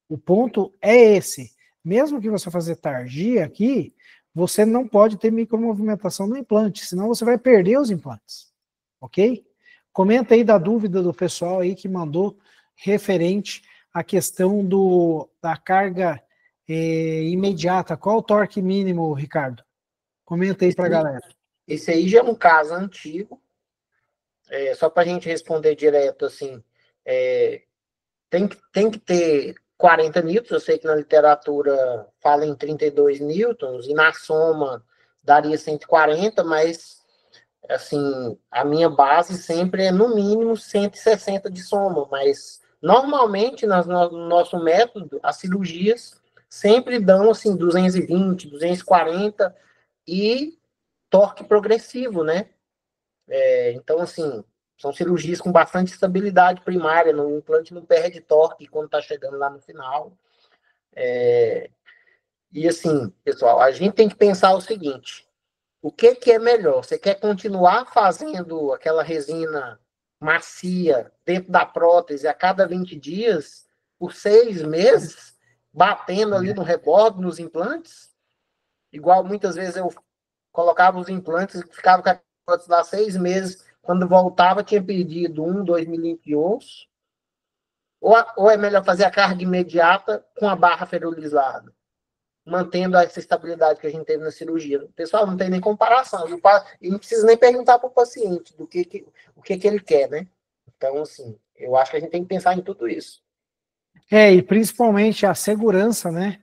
O ponto é esse. Mesmo que você fazer tardia aqui, você não pode ter micromovimentação no implante, senão você vai perder os implantes. Ok? Comenta aí da dúvida do pessoal aí que mandou referente à questão da carga imediata. Qual o torque mínimo, Ricardo? Comenta aí para a galera. Esse aí já é um caso antigo. Só para a gente responder direto, assim, tem que ter 40 newtons, eu sei que na literatura fala em 32 newtons, e na soma daria 140, mas, assim, a minha base sempre é no mínimo 160 de soma, mas normalmente no nosso método, as cirurgias sempre dão, assim, 220, 240 e torque progressivo, né? Então, assim, são cirurgias com bastante estabilidade primária, o implante não perde torque quando está chegando lá no final. E assim, pessoal, a gente tem que pensar o seguinte: o que é melhor? Você quer continuar fazendo aquela resina macia dentro da prótese a cada 20 dias, por 6 meses, batendo ali no rebordo, nos implantes? Igual muitas vezes eu colocava os implantes e ficava com a prótese lá 6 meses, quando voltava tinha perdido 1, 2 milímetros de osso. Ou é melhor fazer a carga imediata com a barra ferulizada, mantendo essa estabilidade que a gente teve na cirurgia. Pessoal, não tem nem comparação. E não precisa nem perguntar para o paciente o que ele quer, né? Então, assim, Eu acho que a gente tem que pensar em tudo isso. E principalmente a segurança, né?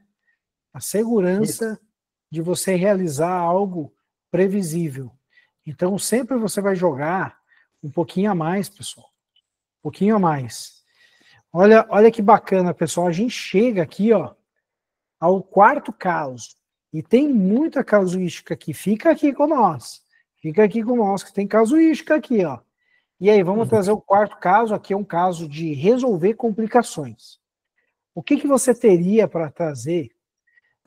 A segurança Isso. de você realizar algo previsível. Então, sempre você vai jogar um pouquinho a mais, pessoal. Um pouquinho a mais. Olha que bacana, pessoal. A gente chega aqui, ó, ao quarto caso. E tem muita casuística aqui. Fica aqui com nós. Fica aqui com nós, que tem casuística aqui, ó. E aí, vamos trazer o quarto caso. Aqui é um caso de resolver complicações. O que você teria para trazer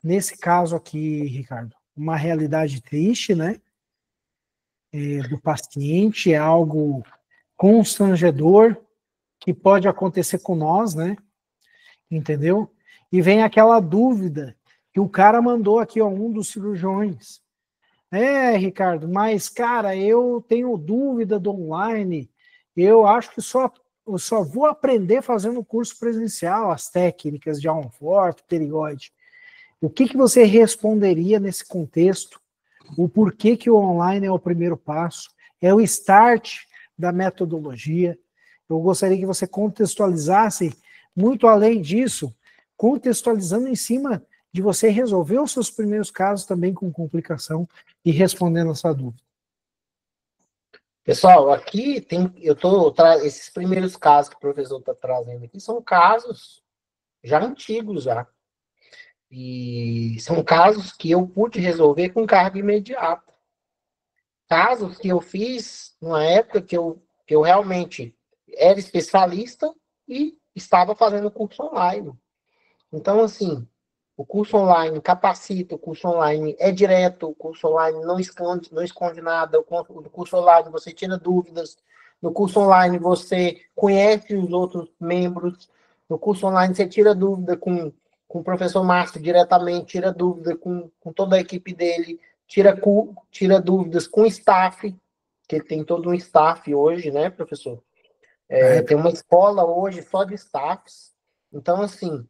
nesse caso aqui, Ricardo? Uma realidade triste, né? Do paciente, é algo constrangedor que pode acontecer com nós, né? Entendeu? E vem aquela dúvida que o cara mandou aqui, ó, um dos cirurgiões. Ricardo, mas, cara, eu tenho dúvida do online, eu acho que eu só vou aprender fazendo curso presencial, as técnicas de Allenfort, pterigoide. O que você responderia nesse contexto? O porquê que o online é o primeiro passo? É o start da metodologia. Eu gostaria que você contextualizasse, muito além disso, contextualizando em cima de você resolver os seus primeiros casos também com complicação e respondendo essa dúvida. Pessoal, aqui esses primeiros casos que o professor está trazendo aqui são casos já antigos já. E são casos que eu pude resolver com carga imediata. Casos que eu fiz numa época que eu realmente era especialista e estava fazendo curso online. Então, assim, o curso online capacita, o curso online é direto, o curso online não esconde nada, o curso online você tira dúvidas, no curso online você conhece os outros membros, no curso online você tira dúvida com o professor Márcio diretamente, tira dúvida com toda a equipe dele, tira dúvidas com o staff, que tem todo um staff hoje, né, professor? Tem uma escola hoje só de staffs. Então, assim,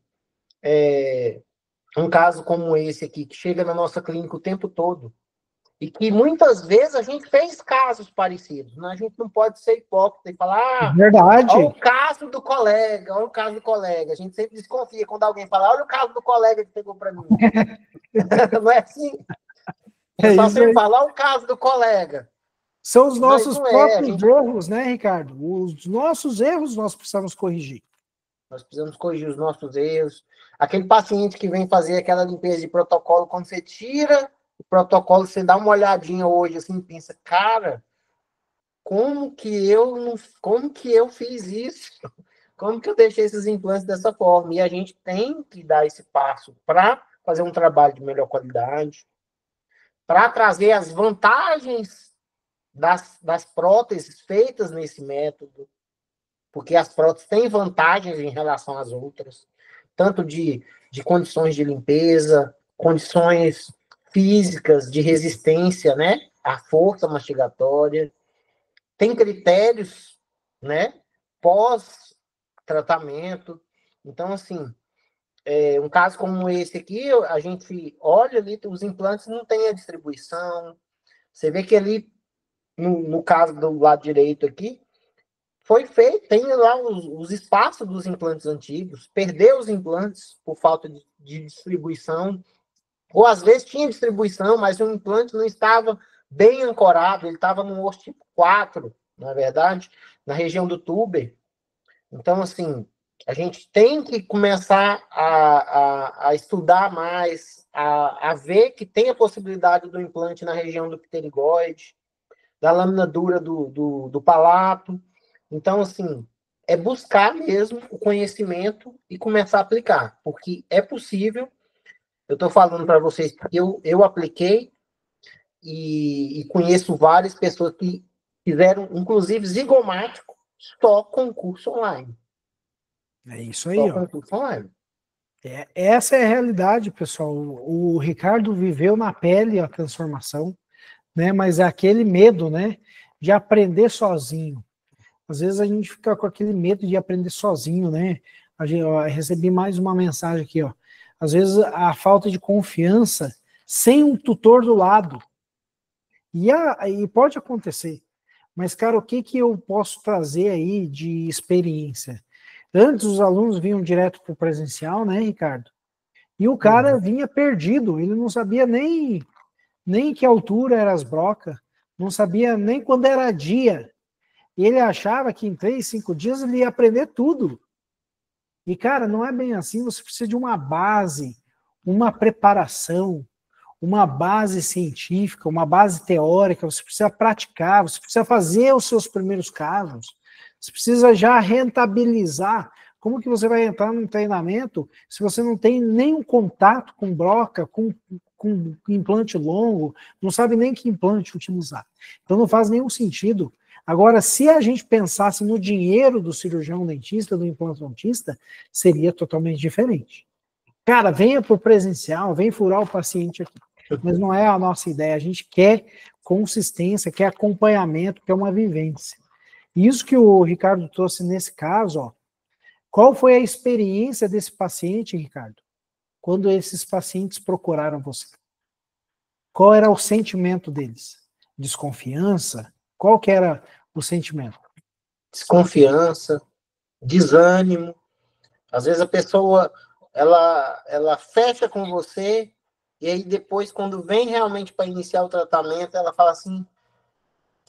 um caso como esse aqui, que chega na nossa clínica o tempo todo, e que muitas vezes a gente fez casos parecidos, né? A gente não pode ser hipócrita e falar, Verdade. olha o caso do colega, olha o caso do colega. A gente sempre desconfia quando alguém fala, olha o caso do colega que pegou para mim. Não é assim? O pessoal sempre fala, olha o caso do colega. São os nossos próprios erros, né, Ricardo? Os nossos erros nós precisamos corrigir. Nós precisamos corrigir os nossos erros. Aquele paciente que vem fazer aquela limpeza de protocolo, quando você tira o protocolo, você dá uma olhadinha hoje, assim, pensa, cara, como que eu fiz isso? Como que eu deixei esses implantes dessa forma? E a gente tem que dar esse passo para fazer um trabalho de melhor qualidade, para trazer as vantagens das próteses feitas nesse método, porque as próteses têm vantagens em relação às outras, tanto de condições de limpeza, condições físicas de resistência, né, à força mastigatória. Tem critérios, né, pós-tratamento. Então, assim, um caso como esse aqui, a gente olha ali, os implantes não têm a distribuição. Você vê que ali, no caso do lado direito aqui, foi feito, tem lá os espaços dos implantes antigos, perdeu os implantes por falta de distribuição, ou às vezes tinha distribuição, mas o implante não estava bem ancorado, ele estava no osso tipo 4, na verdade, na região do túber. Então, assim, a gente tem que começar a estudar mais, a ver que tem a possibilidade do implante na região do pterigoide, da lâmina dura do palato. Então, assim, é buscar mesmo o conhecimento e começar a aplicar, porque é possível. Eu estou falando para vocês que eu apliquei e conheço várias pessoas que fizeram, inclusive, zigomático, só com curso online. É isso aí, ó. Curso online. Essa é a realidade, pessoal. O Ricardo viveu na pele a transformação, né? Mas é aquele medo, né, de aprender sozinho. Às vezes a gente fica com aquele medo de aprender sozinho, né? Eu recebi mais uma mensagem aqui, ó. Às vezes a falta de confiança sem um tutor do lado. E pode acontecer. Mas, cara, o que eu posso trazer aí de experiência? Antes os alunos vinham direto para o presencial, né, Ricardo? E o cara vinha perdido, ele não sabia nem que altura eram as brocas, não sabia nem quando era dia. E ele achava que em 3, 5 dias ele ia aprender tudo. E, cara, não é bem assim, você precisa de uma base, uma preparação, uma base científica, uma base teórica, você precisa praticar, você precisa fazer os seus primeiros casos, você precisa já rentabilizar. Como que você vai entrar num treinamento se você não tem nenhum contato com broca, com implante longo, não sabe nem que implante utilizar? Então não faz nenhum sentido. Agora, se a gente pensasse no dinheiro do cirurgião dentista, do implantodontista, seria totalmente diferente. Cara, venha para o presencial, vem furar o paciente aqui. Mas não é a nossa ideia, a gente quer consistência, quer acompanhamento, quer uma vivência. Isso que o Ricardo trouxe nesse caso, ó, qual foi a experiência desse paciente, Ricardo, quando esses pacientes procuraram você? Qual era o sentimento deles? Desconfiança? Qual que era o sentimento? Desconfiança, desânimo. Às vezes a pessoa, ela fecha com você, e aí depois, quando vem realmente para iniciar o tratamento, ela fala assim,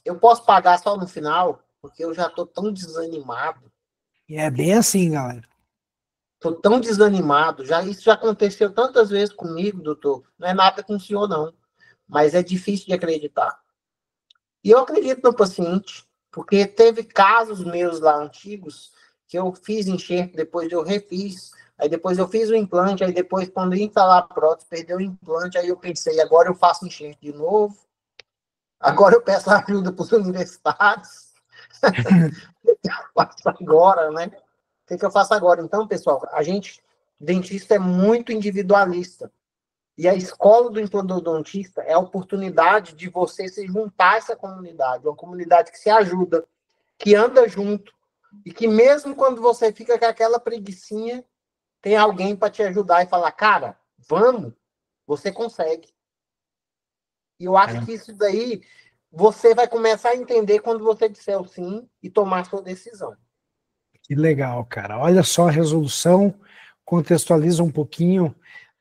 eu posso pagar só no final, porque eu já estou tão desanimado. E é bem assim, galera. Estou tão desanimado, isso já aconteceu tantas vezes comigo, doutor. Não é nada com o senhor, não. Mas é difícil de acreditar. E eu acredito no paciente, porque teve casos meus lá antigos, que eu fiz enxerto, depois eu refiz, aí depois eu fiz o implante, aí depois, quando ia instalar a prótese, perdeu o implante, aí eu pensei, agora eu faço enxerto de novo, agora eu peço ajuda para os universitários. O que eu faço agora, né? O que eu faço agora? Então, pessoal, a gente, dentista, é muito individualista. E a escola do implantodontista é a oportunidade de você se juntar a essa comunidade, uma comunidade que se ajuda, que anda junto, e que mesmo quando você fica com aquela preguicinha, tem alguém para te ajudar e falar, cara, vamos, você consegue. E eu acho que isso daí você vai começar a entender quando você disser o sim e tomar sua decisão. Que legal, cara. Olha só a resolução, contextualiza um pouquinho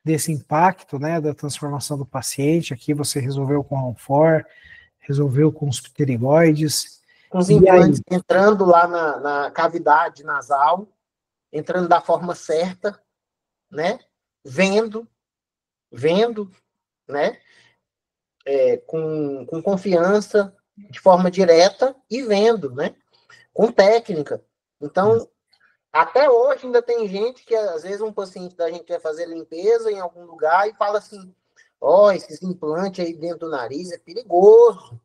desse impacto, né, da transformação do paciente. Aqui você resolveu com a Alfor, resolveu com os pterigoides. Com os implantes entrando lá na cavidade nasal, entrando da forma certa, né? Vendo, né? Com confiança, de forma direta e vendo, né? Com técnica. Então, até hoje ainda tem gente que, às vezes, um paciente da gente quer fazer limpeza em algum lugar e fala assim, esses implantes aí dentro do nariz é perigoso.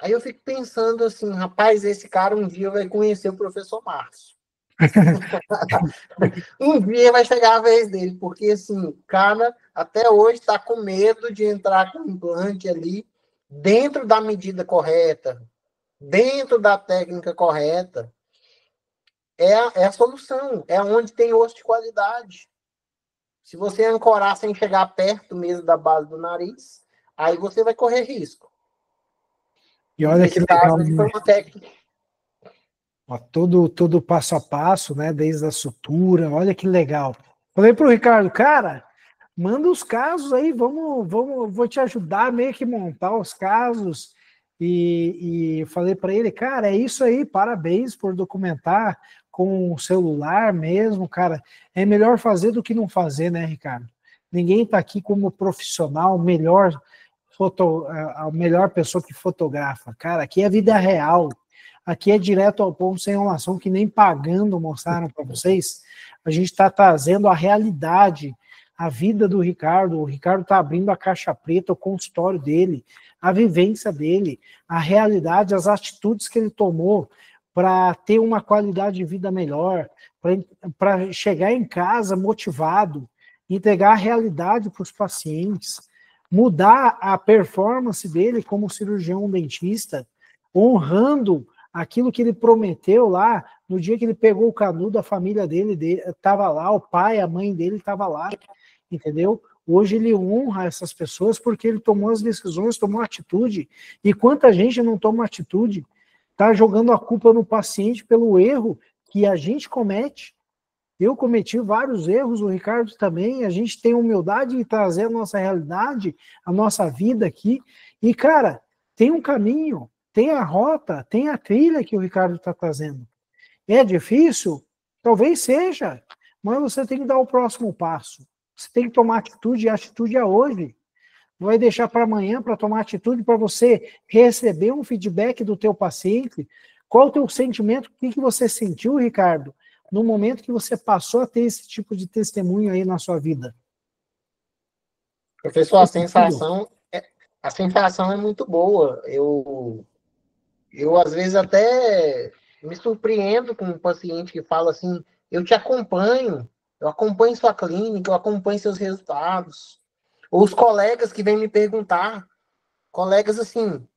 Aí eu fico pensando assim, rapaz, esse cara um dia vai conhecer o professor Márcio. Um dia vai chegar a vez dele, porque assim, o cara até hoje está com medo de entrar com o implante ali dentro da medida correta, dentro da técnica correta. É a solução, é onde tem osso de qualidade. Se você ancorar sem chegar perto mesmo da base do nariz, aí você vai correr risco. E olha que legal, caso, foi uma técnica. Ó, todo passo a passo, né? Desde a sutura, olha que legal. Falei pro Ricardo, cara, manda os casos aí, vou te ajudar meio que montar os casos. E falei para ele, cara, é isso aí, parabéns por documentar com o celular mesmo, cara. É melhor fazer do que não fazer, né, Ricardo? Ninguém está aqui como profissional, a melhor pessoa que fotografa. Cara, aqui é vida real. Aqui é direto ao ponto, sem enrolação, que nem pagando mostraram para vocês. A gente está trazendo a realidade, a vida do Ricardo. O Ricardo está abrindo a caixa preta, o consultório dele, a vivência dele, a realidade, as atitudes que ele tomou para ter uma qualidade de vida melhor, para chegar em casa motivado, entregar a realidade para os pacientes, mudar a performance dele como cirurgião dentista, honrando aquilo que ele prometeu lá, no dia que ele pegou o canudo, a família dele estava lá, o pai, a mãe dele estava lá, entendeu? Hoje ele honra essas pessoas porque ele tomou as decisões, tomou atitude. E quanta gente não toma atitude, está jogando a culpa no paciente pelo erro que a gente comete. Eu cometi vários erros, o Ricardo também. A gente tem humildade em trazer a nossa realidade, a nossa vida aqui. E, cara, tem um caminho, tem a rota, tem a trilha que o Ricardo está trazendo. É difícil? Talvez seja, mas você tem que dar o próximo passo. Você tem que tomar atitude, e a atitude é hoje. Não vai deixar para amanhã para tomar atitude, para você receber um feedback do teu paciente. Qual o teu sentimento? O que você sentiu, Ricardo, no momento que você passou a ter esse tipo de testemunho aí na sua vida? Professor, a sensação é muito boa. Eu às vezes até me surpreendo com um paciente que fala assim, eu te acompanho, eu acompanho sua clínica, eu acompanho seus resultados. Ou os colegas que vêm me perguntar, colegas assim,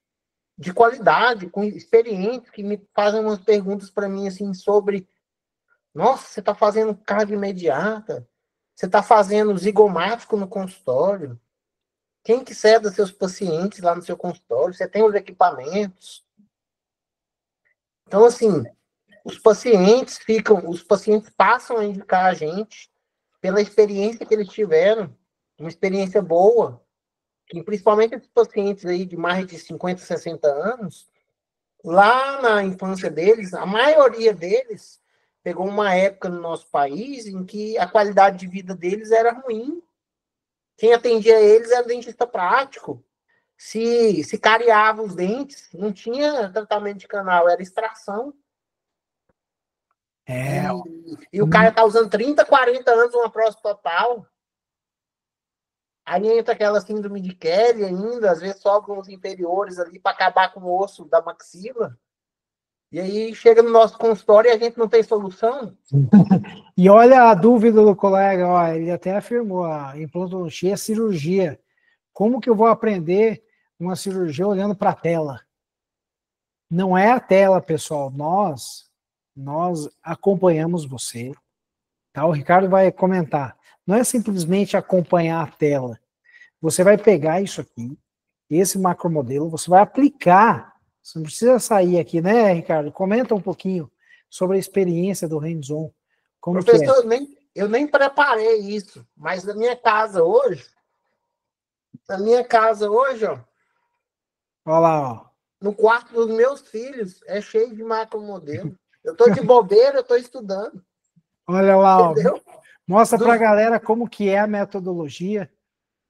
de qualidade, com experientes, que me fazem umas perguntas para mim assim sobre, nossa, você está fazendo carga imediata, você está fazendo zigomático no consultório, quem que ceda seus pacientes lá no seu consultório, você tem os equipamentos. Então, assim, os pacientes passam a indicar a gente pela experiência que eles tiveram, uma experiência boa, que principalmente esses pacientes aí de mais de 50, 60 anos, lá na infância deles, a maioria deles pegou uma época no nosso país em que a qualidade de vida deles era ruim. Quem atendia eles era dentista prático. Se cariava os dentes, não tinha tratamento de canal, era extração. E o cara tá usando 30, 40 anos uma prótese total. Aí entra aquela síndrome de Kelly ainda, às vezes sobram os inferiores ali para acabar com o osso da maxila. E aí chega no nosso consultório e a gente não tem solução. E olha a dúvida do colega, ó, ele até afirmou, a implantodontia é cirurgia. Como que eu vou aprender uma cirurgia olhando para a tela? Não é a tela, pessoal. Nós acompanhamos você. Tá? O Ricardo vai comentar. Não é simplesmente acompanhar a tela. Você vai pegar isso aqui, esse macromodelo, você vai aplicar. Você não precisa sair aqui, né, Ricardo? Comenta um pouquinho sobre a experiência do hands-on. Como Professor, que é? eu nem preparei isso, mas na minha casa hoje, ó, Olha lá, ó. no quarto dos meus filhos, é cheio de macromodelo. Eu tô de bobeira, eu tô estudando. Olha lá, ó. Entendeu? Mostra para a galera como que é a metodologia.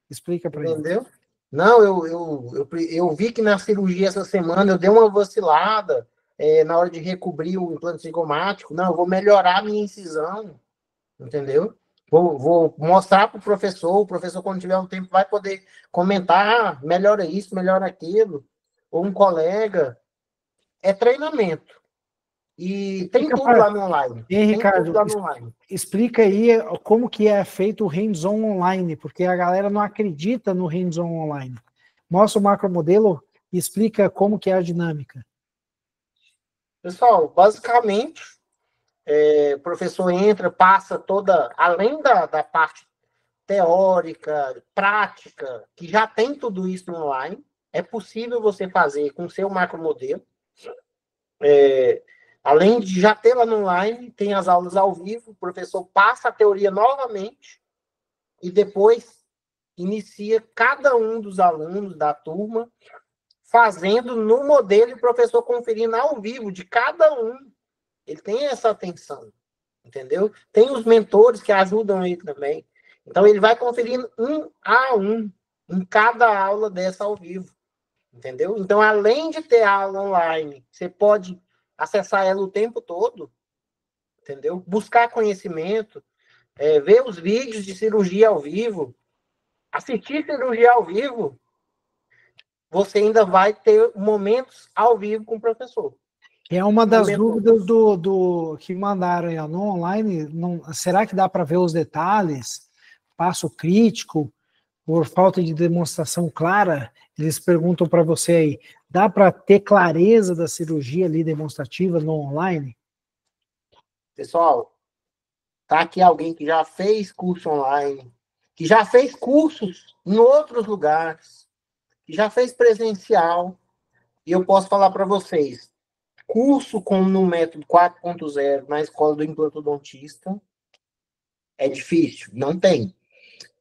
Explica para ele. Entendeu? Não, eu vi que na cirurgia essa semana eu dei uma vacilada na hora de recobrir o implante zigomático. Não, eu vou melhorar a minha incisão, entendeu? Vou mostrar para o professor, quando tiver um tempo, vai poder comentar, melhora isso, melhora aquilo. Ou um colega. É treinamento. E tem tudo lá no online. Ei, Ricardo, lá no online. explica aí como que é feito o hands-on online, porque a galera não acredita no hands-on online. Mostra o macromodelo e explica como que é a dinâmica. Pessoal, basicamente, o professor entra, passa toda, além da parte teórica, prática, que já tem tudo isso online, é possível você fazer com o seu macromodelo. Além de já ter lá no online, tem as aulas ao vivo, o professor passa a teoria novamente e depois inicia cada um dos alunos da turma fazendo no modelo e o professor conferindo ao vivo de cada um. Ele tem essa atenção, entendeu? Tem os mentores que ajudam ele também. Então, ele vai conferindo um a um em cada aula dessa ao vivo, entendeu? Então, além de ter aula online, você pode acessar ela o tempo todo, entendeu? Buscar conhecimento, ver os vídeos de cirurgia ao vivo, assistir cirurgia ao vivo, você ainda vai ter momentos ao vivo com o professor. É uma das dúvidas do que mandaram aí, no online. Será que dá para ver os detalhes? Passo crítico, por falta de demonstração clara? Eles perguntam para você aí, dá para ter clareza da cirurgia ali demonstrativa no online? Pessoal, tá aqui alguém que já fez curso online, que já fez cursos em outros lugares, que já fez presencial, e eu posso falar para vocês, curso como no método 4.0 na escola do implantodontista é difícil, não tem.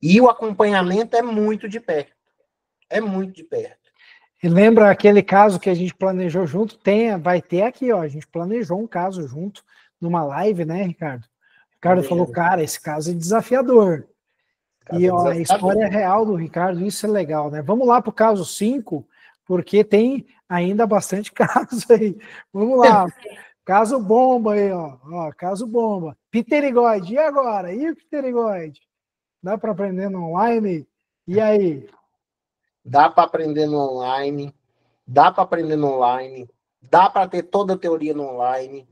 E o acompanhamento é muito de perto. É muito de perto. E lembra aquele caso que a gente planejou junto? Vai ter aqui, ó. A gente planejou um caso junto numa live, né, Ricardo? O Ricardo falou, cara, esse caso é desafiador. E ó, a história real do Ricardo, isso é legal, né? Vamos lá para o caso 5, porque tem ainda bastante caso aí. Vamos lá. Caso bomba aí, ó. Caso bomba. Pterigoide, e agora? E o pterigoide? Dá para aprender no online? E aí? Dá para aprender no online, dá para aprender no online, dá para ter toda a teoria no online,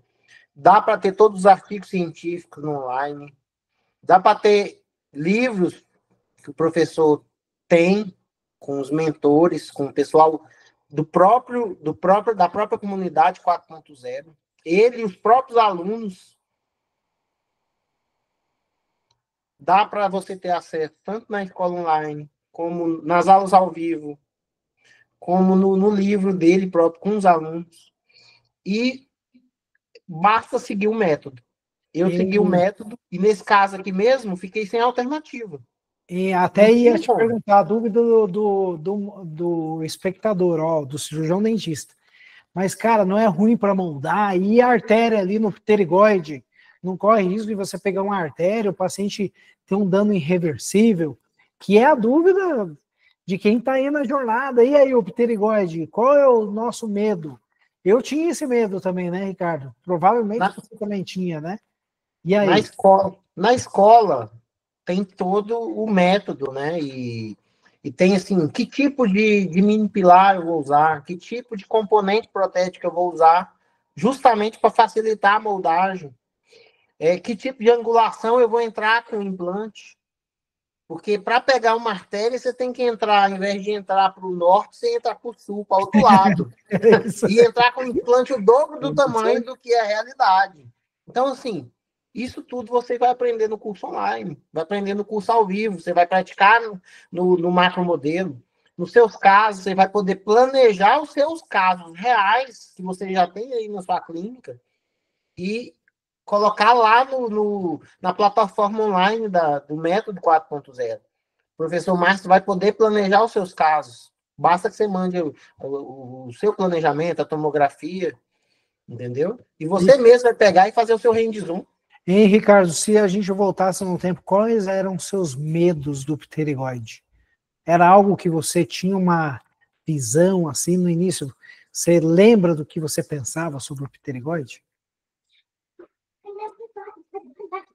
dá para ter todos os artigos científicos no online, dá para ter livros que o professor tem com os mentores, com o pessoal da própria comunidade 4.0, ele e os próprios alunos. Dá para você ter acesso tanto na escola online, como nas aulas ao vivo, como no livro dele próprio, com os alunos. E basta seguir o método. Eu segui o método, e nesse caso aqui mesmo, fiquei sem alternativa. E até ia te perguntar a dúvida do espectador, ó, do cirurgião dentista. Mas, cara, não é ruim para moldar? E a artéria ali no pterigoide? Não corre risco de você pegar uma artéria, o paciente ter um dano irreversível? Que é a dúvida de quem está aí na jornada. E aí, o pterigoide, qual é o nosso medo? Eu tinha esse medo também, né, Ricardo? Provavelmente você também tinha, né? E aí? Na escola tem todo o método, né? E tem assim, que tipo de mini pilar eu vou usar, que tipo de componente protético eu vou usar, justamente para facilitar a moldagem. Que tipo de angulação eu vou entrar com o implante. Porque para pegar uma artéria, você tem que entrar, ao invés de entrar para o norte, você entra para o sul, para o outro lado. E entrar com o implante o dobro do tamanho do que é a realidade. Então, assim, isso tudo você vai aprender no curso online, vai aprender no curso ao vivo, você vai praticar no macromodelo. Nos seus casos, você vai poder planejar os seus casos reais, que você já tem aí na sua clínica, e colocar lá na plataforma online do método 4.0. O professor Márcio vai poder planejar os seus casos. Basta que você mande o seu planejamento, a tomografia, entendeu? E você mesmo vai pegar e fazer o seu hands-on. Hein, Ricardo, se a gente voltasse no tempo, quais eram os seus medos do pterigoide? Era algo que você tinha uma visão assim no início? Você lembra do que você pensava sobre o pterigoide?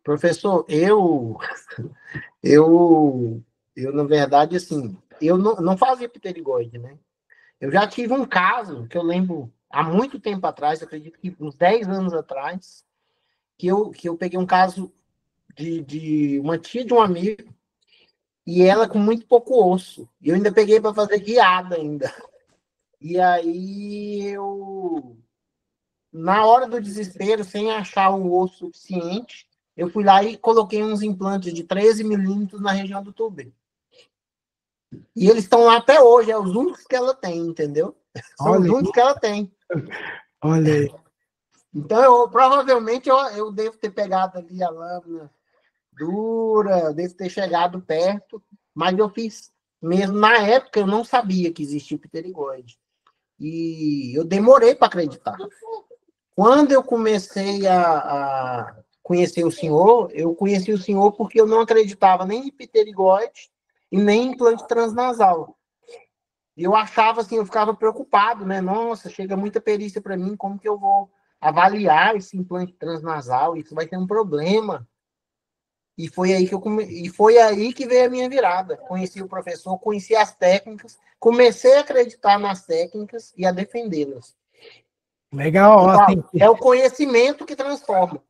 Professor, eu na verdade, assim, eu não fazia pterigoide, né? Eu já tive um caso que eu lembro há muito tempo atrás, acredito que uns 10 anos atrás, que eu peguei um caso de uma tia de um amigo e ela com muito pouco osso. E eu ainda peguei para fazer guiada ainda. E aí na hora do desespero, sem achar o osso suficiente, eu fui lá e coloquei uns implantes de 13 milímetros na região do túbero. E eles estão lá até hoje, é os únicos que ela tem, entendeu? São os únicos que ela tem. Olha aí. Então, provavelmente, eu devo ter pegado ali a lâmina dura, devo ter chegado perto, mas eu fiz mesmo. Na época, eu não sabia que existia o pterigoide. E eu demorei para acreditar. Quando eu comecei a conhecer o senhor, eu conheci o senhor porque eu não acreditava nem em pterigoide e nem em implante transnasal. E eu achava assim, eu ficava preocupado, né? Nossa, chega muita perícia para mim, como que eu vou avaliar esse implante transnasal? Isso vai ter um problema. E foi aí que veio a minha virada. Conheci o professor, conheci as técnicas, comecei a acreditar nas técnicas e a defendê-las. Legal. Então, é o conhecimento que transforma.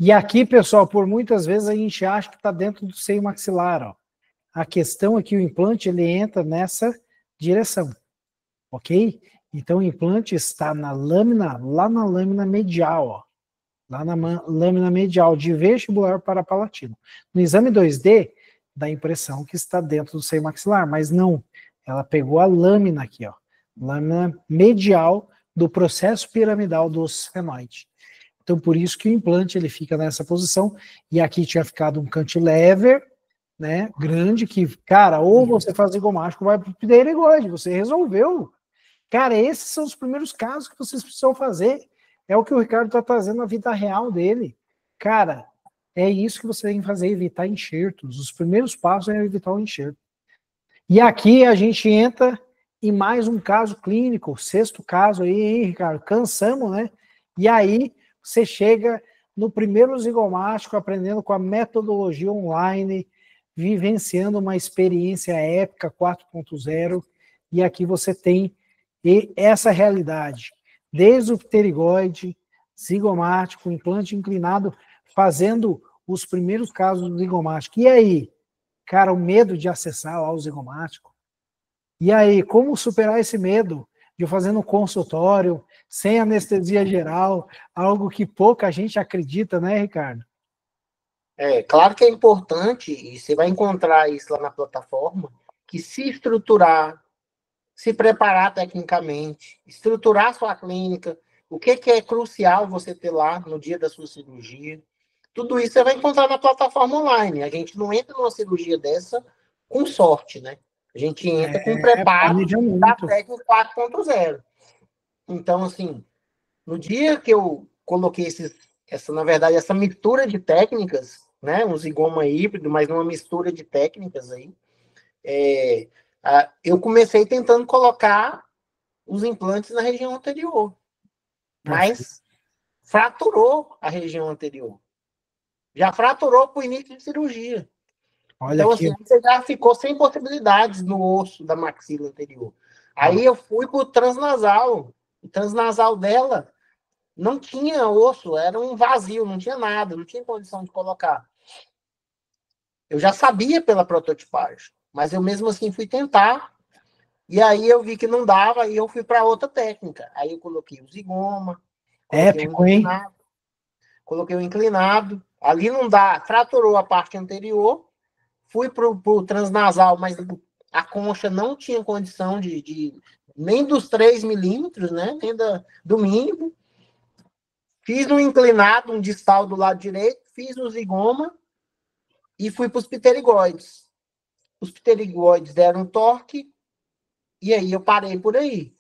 E aqui, pessoal, por muitas vezes a gente acha que está dentro do seio maxilar. Ó. A questão é que o implante ele entra nessa direção, ok? Então o implante está na lâmina, lá na lâmina medial, ó. Lá na lâmina medial de vestibular para palatino. No exame 2D, da impressão que está dentro do seio maxilar, mas não, ela pegou a lâmina aqui, ó, lâmina medial do processo piramidal do osso esfenoide. Então, por isso que o implante ele fica nessa posição, e aqui tinha ficado um cantilever, né, grande, que, cara, ou você faz zigomático, vai para o pterygoide, você resolveu. Cara, esses são os primeiros casos que vocês precisam fazer. É o que o Ricardo está trazendo na vida real dele. Cara, é isso que você tem que fazer, evitar enxertos. Os primeiros passos é evitar o enxerto. E aqui a gente entra em mais um caso clínico, sexto caso aí, hein, Ricardo? Cansamos, né? E aí você chega no primeiro zigomático, aprendendo com a metodologia online, vivenciando uma experiência épica 4.0, e aqui você tem essa realidade, desde o pterigoide, zigomático, implante inclinado, fazendo os primeiros casos do zigomático. E aí, cara, o medo de acessar lá o zigomático. E aí, como superar esse medo de fazer no consultório, sem anestesia geral, algo que pouca gente acredita, né, Ricardo? Claro que é importante, e você vai encontrar isso lá na plataforma, que se estruturar, se preparar tecnicamente, estruturar sua clínica, o que é crucial você ter lá no dia da sua cirurgia. Tudo isso você vai encontrar na plataforma online. A gente não entra numa cirurgia dessa com sorte, né? A gente entra com preparo da técnica 4.0. Então, assim, no dia que eu coloquei na verdade, essa mistura de técnicas, né? Um zigoma híbrido, mas uma mistura de técnicas aí, eu comecei tentando colocar os implantes na região anterior, mas fraturou a região anterior. Já fraturou para o início de cirurgia. Olha então, aqui. Assim, você já ficou sem possibilidades no osso da maxila anterior. Aí eu fui para o transnasal. O transnasal dela não tinha osso, era um vazio, não tinha nada, não tinha condição de colocar. Eu já sabia pela prototipagem, mas eu mesmo assim fui tentar, e aí eu vi que não dava, e eu fui para outra técnica. Aí eu coloquei o zigoma, Épico, hein? Coloquei o inclinado, ali não dá, fraturou a parte anterior, fui para o transnasal, mas a concha não tinha condição nem dos 3 milímetros, né? Nem do mínimo. Fiz um inclinado, um distal do lado direito, fiz o zigoma e fui para os pterigoides. Os pterigoides deram um torque e aí eu parei por aí.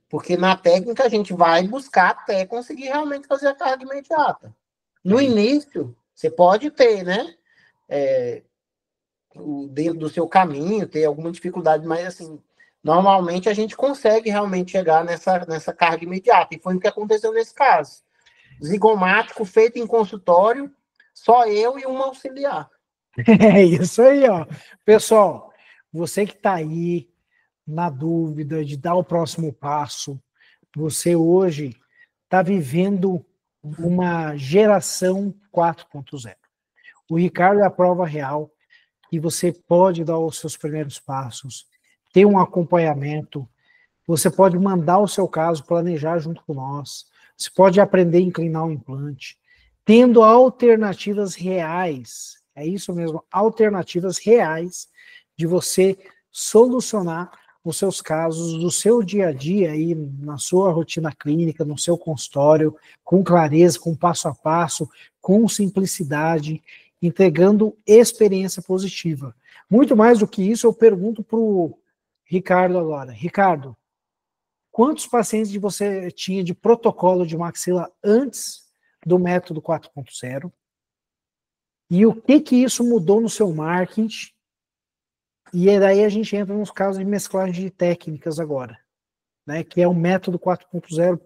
Porque na técnica a gente vai buscar até conseguir realmente fazer a carga imediata. No início, você pode ter, né? Dentro do seu caminho, ter alguma dificuldade, mas assim, normalmente a gente consegue realmente chegar nessa carga imediata. E foi o que aconteceu nesse caso. Zigomático feito em consultório, só eu e um auxiliar. É isso aí, ó. Pessoal, você que está aí na dúvida de dar o próximo passo, você hoje está vivendo uma geração 4.0. O Ricardo é a prova real que você pode dar os seus primeiros passos, ter um acompanhamento, você pode mandar o seu caso, planejar junto com nós, você pode aprender a inclinar o implante, tendo alternativas reais, é isso mesmo, alternativas reais de você solucionar os seus casos do seu dia a dia aí na sua rotina clínica, no seu consultório, com clareza, com passo a passo, com simplicidade, entregando experiência positiva. Muito mais do que isso, eu pergunto para o Ricardo agora. Ricardo, quantos pacientes você tinha de protocolo de maxila antes do método 4.0? E o que isso mudou no seu marketing? E daí a gente entra nos casos de mesclagem de técnicas agora, né, que é o método 4.0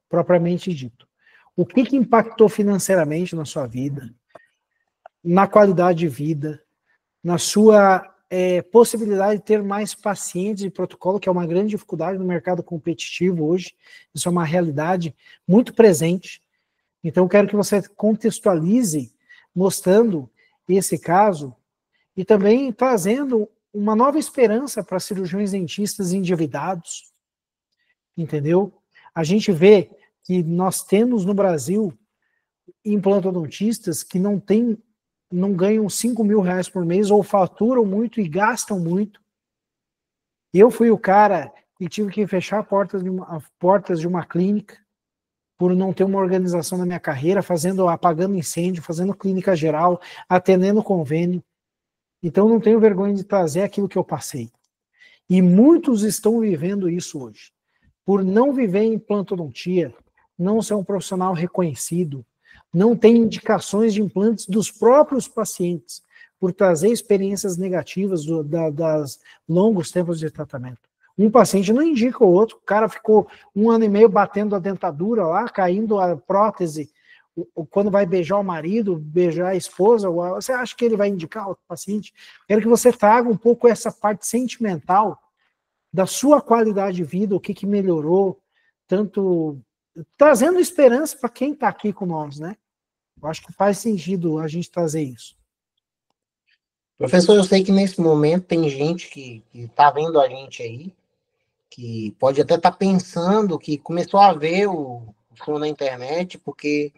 propriamente dito. O que impactou financeiramente na sua vida, na qualidade de vida, na sua possibilidade de ter mais pacientes de protocolo, que é uma grande dificuldade no mercado competitivo hoje, isso é uma realidade muito presente. Então, eu quero que você contextualize, mostrando esse caso, e também trazendo uma nova esperança para cirurgiões dentistas endividados, entendeu? A gente vê que nós temos no Brasil implantodontistas que não têm não ganham 5 mil reais por mês ou faturam muito e gastam muito. Eu fui o cara que tive que fechar portas de uma clínica por não ter uma organização na minha carreira, apagando incêndio, fazendo clínica geral, atendendo convênio. Então, não tenho vergonha de trazer aquilo que eu passei. E muitos estão vivendo isso hoje. Por não viver em implantodontia, não ser um profissional reconhecido, não ter indicações de implantes dos próprios pacientes, por trazer experiências negativas das longos tempos de tratamento. Um paciente não indica o outro, o cara ficou 1 ano e meio batendo a dentadura lá, caindo a prótese, quando vai beijar o marido, beijar a esposa, você acha que ele vai indicar outro paciente? Quero que você traga um pouco essa parte sentimental da sua qualidade de vida, o que melhorou, tanto trazendo esperança para quem está aqui com nós, né? Eu acho que faz sentido a gente trazer isso. Professor, eu sei que nesse momento tem gente que está vendo a gente aí, que pode até estar pensando que começou a ver o som na internet, porque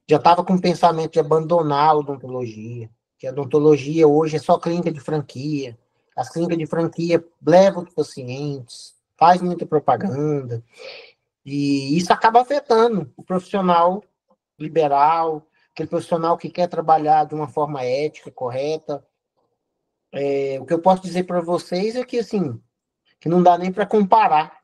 já estava com o pensamento de abandonar a odontologia, que a odontologia hoje é só clínica de franquia, as clínicas de franquia levam os pacientes, faz muita propaganda, e isso acaba afetando o profissional liberal, aquele profissional que quer trabalhar de uma forma ética, correta. O que eu posso dizer para vocês é que, assim, que não dá nem para comparar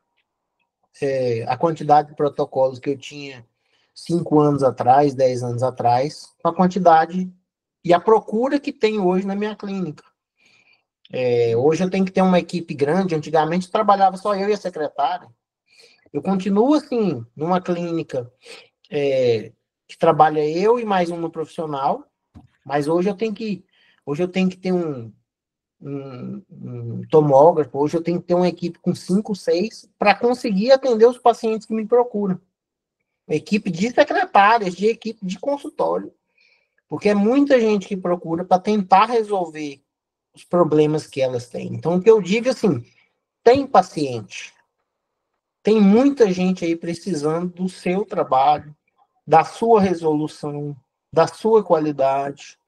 a quantidade de protocolos que eu tinha 5 anos atrás, 10 anos atrás, com a quantidade e a procura que tem hoje na minha clínica. Hoje eu tenho que ter uma equipe grande, antigamente trabalhava só eu e a secretária. Eu continuo, assim, numa clínica que trabalha eu e mais uma profissional, mas hoje eu tenho que ter um tomógrafo, hoje eu tenho que ter uma equipe com 5, 6, para conseguir atender os pacientes que me procuram. Equipe de secretárias, de equipe de consultório. Porque é muita gente que procura para tentar resolver os problemas que elas têm. Então, o que eu digo assim, tem paciente. Tem muita gente aí precisando do seu trabalho, da sua resolução, da sua qualidade.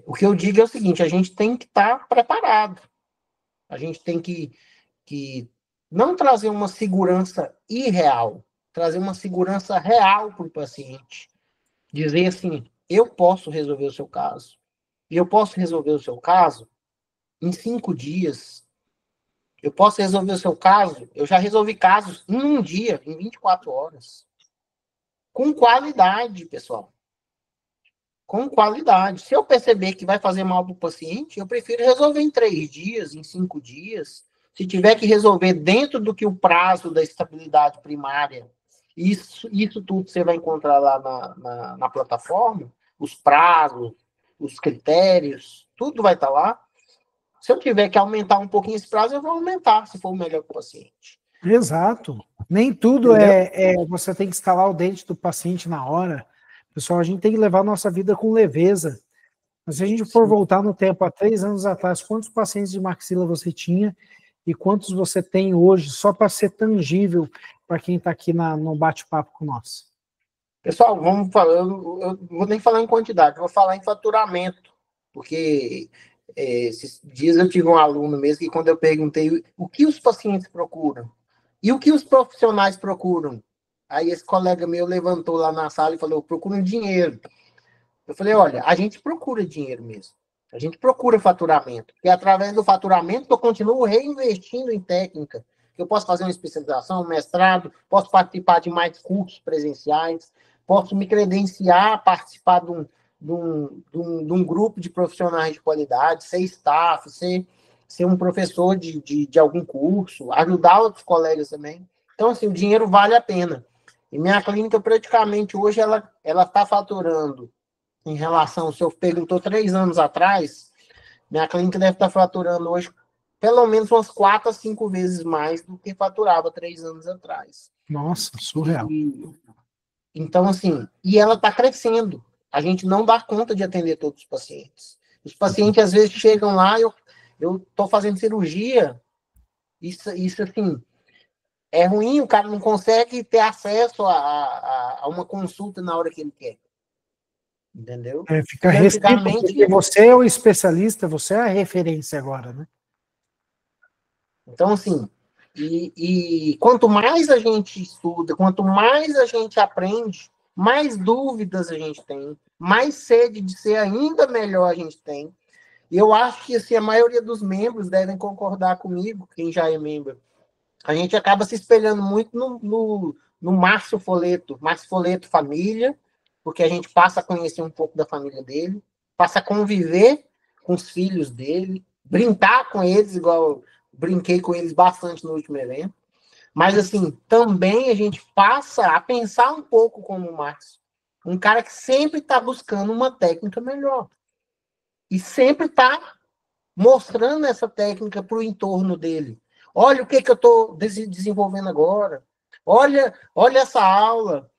O que eu digo é o seguinte, a gente tem que estar preparado. A gente tem que não trazer uma segurança irreal, trazer uma segurança real para o paciente. Dizer assim, eu posso resolver o seu caso. E eu posso resolver o seu caso em 5 dias. Eu posso resolver o seu caso, eu já resolvi casos em 1 dia, em 24 horas. Com qualidade, pessoal. Com qualidade. Se eu perceber que vai fazer mal para o paciente, eu prefiro resolver em 3 dias, em 5 dias. Se tiver que resolver dentro do que o prazo da estabilidade primária, isso tudo você vai encontrar lá na plataforma, os prazos, os critérios, tudo vai estar lá. Se eu tiver que aumentar um pouquinho esse prazo, eu vou aumentar, se for o melhor para o paciente. Exato. Nem tudo você tem que instalar o dente do paciente na hora. Pessoal, a gente tem que levar a nossa vida com leveza. Mas se a gente for voltar no tempo, há 3 anos atrás, quantos pacientes de maxila você tinha e quantos você tem hoje, só para ser tangível para quem está aqui no bate-papo com nós? Pessoal, vamos falar, eu não vou nem falar em quantidade, vou falar em faturamento, porque esses dias eu tive um aluno mesmo que quando eu perguntei o que os pacientes procuram e o que os profissionais procuram, aí esse colega meu levantou lá na sala e falou, eu procuro dinheiro. Eu falei, olha, a gente procura dinheiro mesmo, a gente procura faturamento, e através do faturamento eu continuo reinvestindo em técnica, eu posso fazer uma especialização, um mestrado, posso participar de mais cursos presenciais, posso me credenciar, participar de um grupo de profissionais de qualidade, ser staff, ser um professor de algum curso, ajudar outros colegas também. Então, assim, o dinheiro vale a pena. E minha clínica, praticamente, hoje, ela está faturando, em relação, o senhor perguntou 3 anos atrás, minha clínica deve estar faturando hoje pelo menos umas 4 a 5 vezes mais do que faturava 3 anos atrás. Nossa, surreal. Então, assim, e ela está crescendo. A gente não dá conta de atender todos os pacientes. Os pacientes, às vezes, chegam lá, eu estou fazendo cirurgia, isso, assim, é ruim, o cara não consegue ter acesso a uma consulta na hora que ele quer. entendeu? Fica Porque restrito, antigamente... porque você é o especialista, você é a referência agora, né? Então, assim, e quanto mais a gente estuda, quanto mais a gente aprende, mais dúvidas a gente tem, mais sede de ser ainda melhor a gente tem. E eu acho que assim, a maioria dos membros devem concordar comigo, quem já é membro. A gente acaba se espelhando muito no Márcio Foleto família, porque a gente passa a conhecer um pouco da família dele, passa a conviver com os filhos dele, brincar com eles, igual brinquei com eles bastante no último evento. Mas, assim, também a gente passa a pensar um pouco como o Márcio. Um cara que sempre está buscando uma técnica melhor. E sempre está mostrando essa técnica para o entorno dele. Olha o que eu estou desenvolvendo agora. Olha essa aula.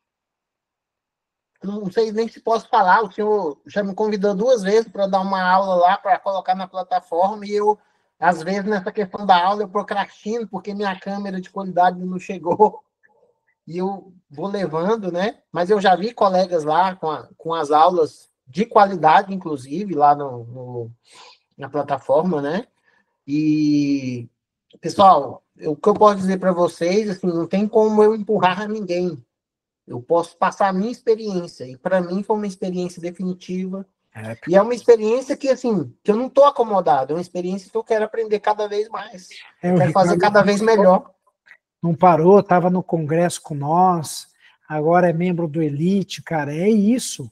Não sei nem se posso falar. O senhor já me convidou 2 vezes para dar uma aula lá, para colocar na plataforma, e eu, às vezes, nessa questão da aula, eu procrastino, porque minha câmera de qualidade não chegou, e eu vou levando, né? Mas eu já vi colegas lá com as aulas de qualidade, inclusive, lá na plataforma, né? E, pessoal, o que eu posso dizer para vocês, assim, não tem como eu empurrar ninguém. Eu posso passar a minha experiência, e para mim foi uma experiência definitiva. E é uma experiência que, assim, que eu não estou acomodado, é uma experiência que eu quero aprender cada vez mais. Eu O quero fazer Ricardo cada vez melhor. não parou, estava no congresso com nós, agora é membro do Elite, cara, é isso.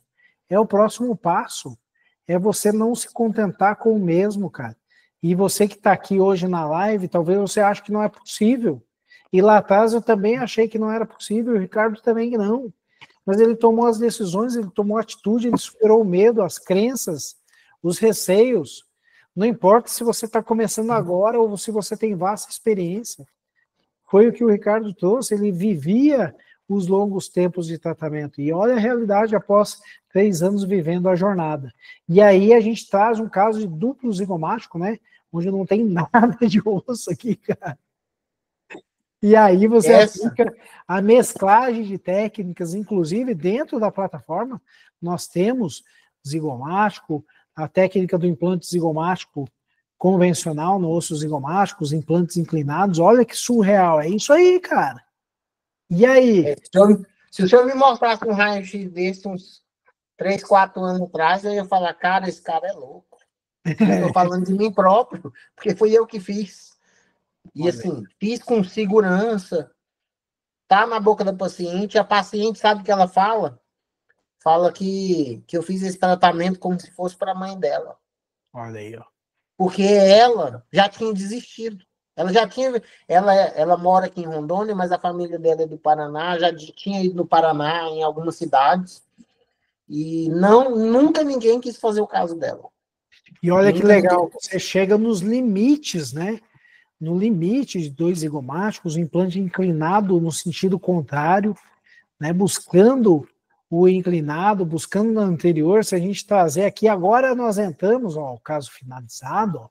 É o próximo passo. É você não se contentar com o mesmo, cara. E você que está aqui hoje na live, talvez você ache que não é possível. E lá atrás eu também achei que não era possível, o Ricardo também não. Mas ele tomou as decisões, ele tomou atitude, ele superou o medo, as crenças, os receios. Não importa se você está começando agora ou se você tem vasta experiência. Foi o que o Ricardo trouxe, ele vivia os longos tempos de tratamento. E olha a realidade após 3 anos vivendo a jornada. E aí a gente traz um caso de duplo zigomático, né? Onde não tem nada de osso aqui, cara. E aí você aplica a mesclagem de técnicas, inclusive dentro da plataforma, nós temos zigomático, a técnica do implante zigomático convencional no osso zigomático, os implantes inclinados, olha que surreal, é isso aí, cara. E aí? Se o senhor me mostrasse um raio-x desse uns 3, 4 anos atrás, eu ia falar, cara, esse cara é louco. Eu estou falando de mim próprio, porque fui eu que fiz. E assim, fiz com segurança, tá na boca da paciente, a paciente sabe o que ela fala? Fala que eu fiz esse tratamento como se fosse para a mãe dela. Olha aí, ó. Porque ela já tinha desistido. Ela mora aqui em Rondônia, mas a família dela é do Paraná, já tinha ido no Paraná, em algumas cidades, e nunca ninguém quis fazer o caso dela. E olha que Nunca legal, ninguém... você chega nos limites, né? No limite de 2 zigomáticos, o implante inclinado no sentido contrário, né? Buscando o inclinado, buscando no anterior, se a gente trazer aqui, agora nós entramos, ó, o caso finalizado, ó,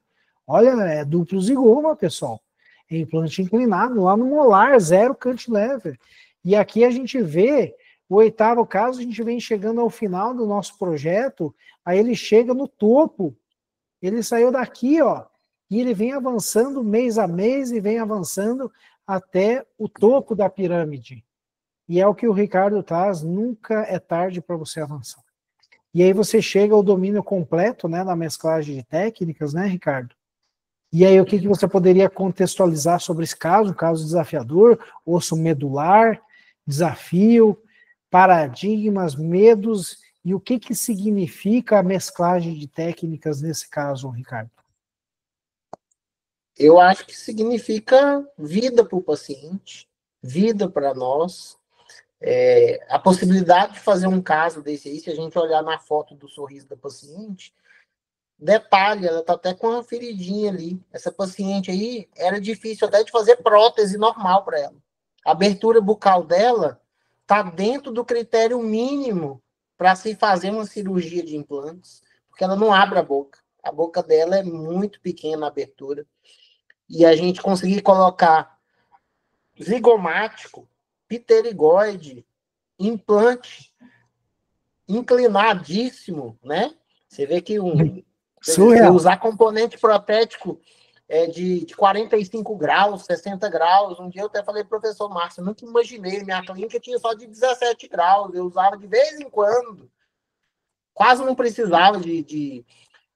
olha, é duplo zigoma, pessoal, é implante inclinado, lá no molar, 0 cantilever, e aqui a gente vê, o 8º caso, a gente vem chegando ao final do nosso projeto, aí ele chega no topo, ele saiu daqui, ó, e ele vem avançando mês a mês, e vem avançando até o topo da pirâmide. E é o que o Ricardo traz, nunca é tarde para você avançar. E aí você chega ao domínio completo, né, na mesclagem de técnicas, né, Ricardo? E aí o que você poderia contextualizar sobre esse caso, um caso desafiador, osso medular, desafio, paradigmas, medos, e o que significa a mesclagem de técnicas nesse caso, Ricardo? Eu acho que significa vida para o paciente, vida para nós. A possibilidade de fazer um caso desse aí, se a gente olhar na foto do sorriso da paciente, detalhe, ela está até com uma feridinha ali. Essa paciente aí, era difícil até de fazer prótese normal para ela. A abertura bucal dela está dentro do critério mínimo para se fazer uma cirurgia de implantes, porque ela não abre a boca. A boca dela é muito pequena, a abertura. E a gente conseguir colocar zigomático, pterigoide, implante inclinadíssimo, né? Você vê que Surreal. você usar componente protético de 45 graus, 60 graus. Um dia eu até falei, professor Márcio, eu nunca imaginei, minha clínica tinha só de 17 graus, eu usava de vez em quando, quase não precisava de...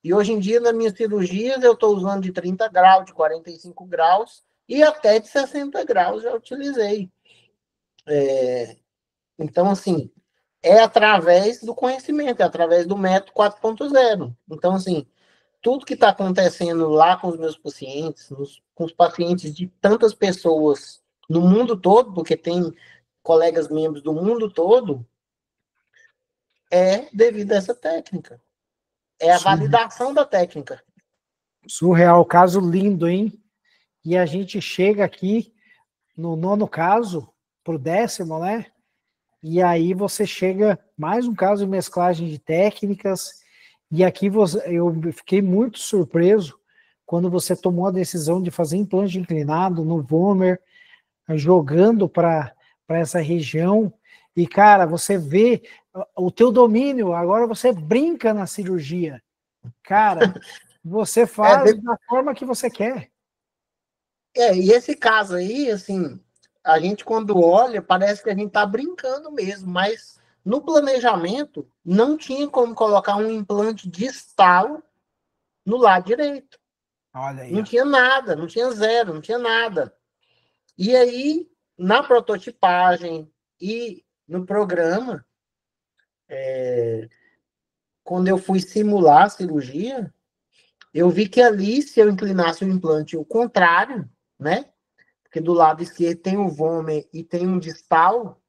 E hoje em dia, nas minhas cirurgias, eu estou usando de 30 graus, de 45 graus, e até de 60 graus já utilizei. Então, assim, é através do conhecimento, é através do método 4.0. Então, assim, tudo que está acontecendo lá com os meus pacientes, com os pacientes de tantas pessoas no mundo todo, porque tem colegas membros do mundo todo, é devido a essa técnica. É a validação da técnica. Surreal, caso lindo, hein? E a gente chega aqui no 9º caso, pro 10º, né? E aí você chega, mais um caso de mesclagem de técnicas, e aqui eu fiquei muito surpreso quando você tomou a decisão de fazer implante inclinado no Vomer, jogando para essa região, e cara, você vê o teu domínio, agora você brinca na cirurgia. Cara, você faz da forma que você quer. E esse caso aí, assim, a gente quando olha, parece que a gente tá brincando mesmo, mas no planejamento não tinha como colocar um implante distal no lado direito. Olha aí. Não tinha nada, não tinha zero, não tinha nada. E aí, na prototipagem e no programa, quando eu fui simular a cirurgia, eu vi que ali, se eu inclinasse o implante o contrário, né? Porque do lado esquerdo tem o vômer e tem um distal,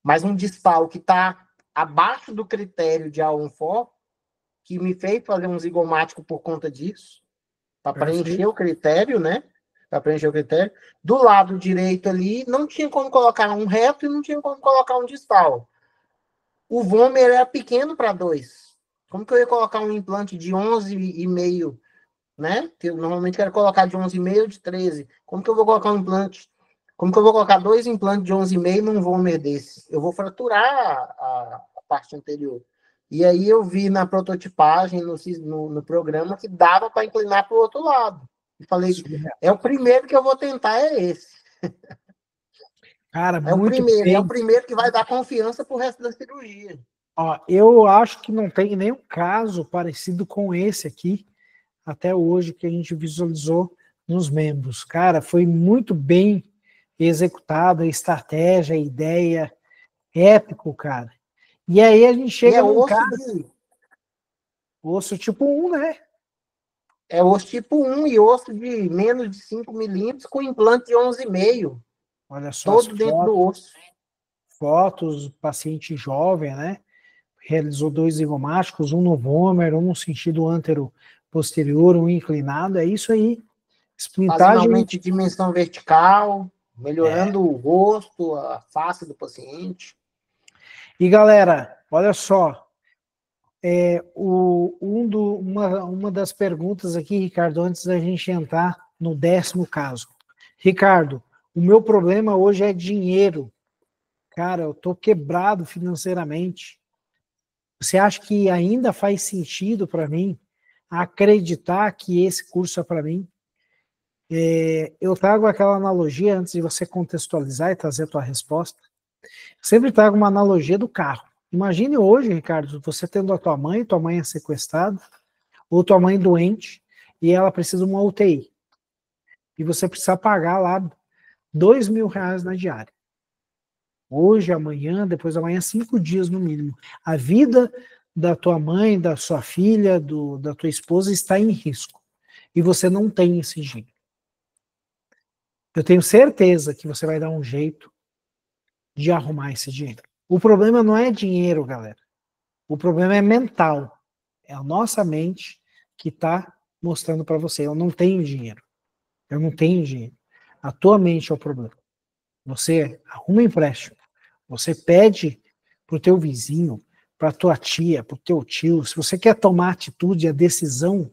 mas um distal que está abaixo do critério de A1-FOR, que me fez fazer um zigomático por conta disso, para preencher o critério, né? Para preencher o critério. Do lado direito ali, não tinha como colocar um reto e não tinha como colocar um distal. O vômer era pequeno para 2. Como que eu ia colocar um implante de 11,5, né? Que eu normalmente quero colocar de 11,5 ou de 13. Como que eu vou colocar um implante? Como que eu vou colocar 2 implantes de 11,5 num vômer desse? Eu vou fraturar a parte anterior. E aí eu vi na prototipagem, no programa, que dava para inclinar para o outro lado. E falei, é o primeiro que eu vou tentar, é esse. Cara, é o primeiro, bem. é o primeiro que vai dar confiança para o resto da cirurgia. Ó, eu acho que não tem nenhum caso parecido com esse aqui, até hoje, que a gente visualizou nos membros. Cara, foi muito bem executada a estratégia, a ideia, épico, cara. E aí a gente chega num caso... Osso tipo 1, né? É osso tipo 1 e osso de menos de 5 milímetros com implante de 11,5. Olha só, todo dentro do osso. Fotos, paciente jovem, né? Realizou 2 zigomáticos, um no vômer, um no sentido antero-posterior, um inclinado, é isso aí. Fazendo aumento de dimensão vertical, melhorando o rosto, a face do paciente. E galera, olha só, uma das perguntas aqui, Ricardo, antes da gente entrar no 10º caso. Ricardo, o meu problema hoje é dinheiro. Cara, eu tô quebrado financeiramente. Você acha que ainda faz sentido para mim acreditar que esse curso é para mim? Eu trago aquela analogia, antes de você contextualizar e trazer a tua resposta, sempre trago uma analogia do carro. Imagine hoje, Ricardo, você tendo a tua mãe é sequestrada, ou tua mãe doente, e ela precisa de uma UTI. E você precisa pagar lá R$2.000 na diária. Hoje, amanhã, depois da manhã, 5 dias no mínimo. A vida da tua mãe, da sua filha, da tua esposa está em risco. E você não tem esse dinheiro. Eu tenho certeza que você vai dar um jeito de arrumar esse dinheiro. O problema não é dinheiro, galera. O problema é mental. É a nossa mente que está mostrando para você. Eu não tenho dinheiro. Eu não tenho dinheiro. A tua mente é o problema. Você arruma empréstimo. Você pede para o teu vizinho, para a tua tia, para o teu tio. Se você quer tomar atitude, a decisão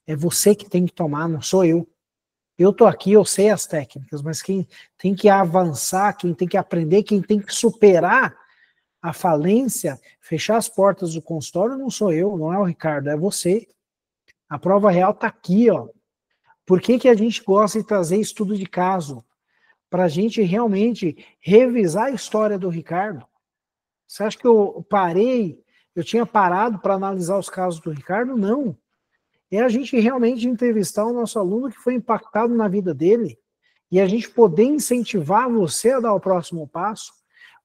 é você que tem que tomar, não sou eu. Eu estou aqui, eu sei as técnicas, mas quem tem que avançar, quem tem que aprender, quem tem que superar a falência, fechar as portas do consultório não sou eu, não é o Ricardo, é você. A prova real está aqui, ó. Por que que a gente gosta de trazer estudo de caso? Para a gente realmente revisar a história do Ricardo. Você acha que eu tinha parado para analisar os casos do Ricardo? Não. É a gente realmente entrevistar o nosso aluno que foi impactado na vida dele e a gente poder incentivar você a dar o próximo passo,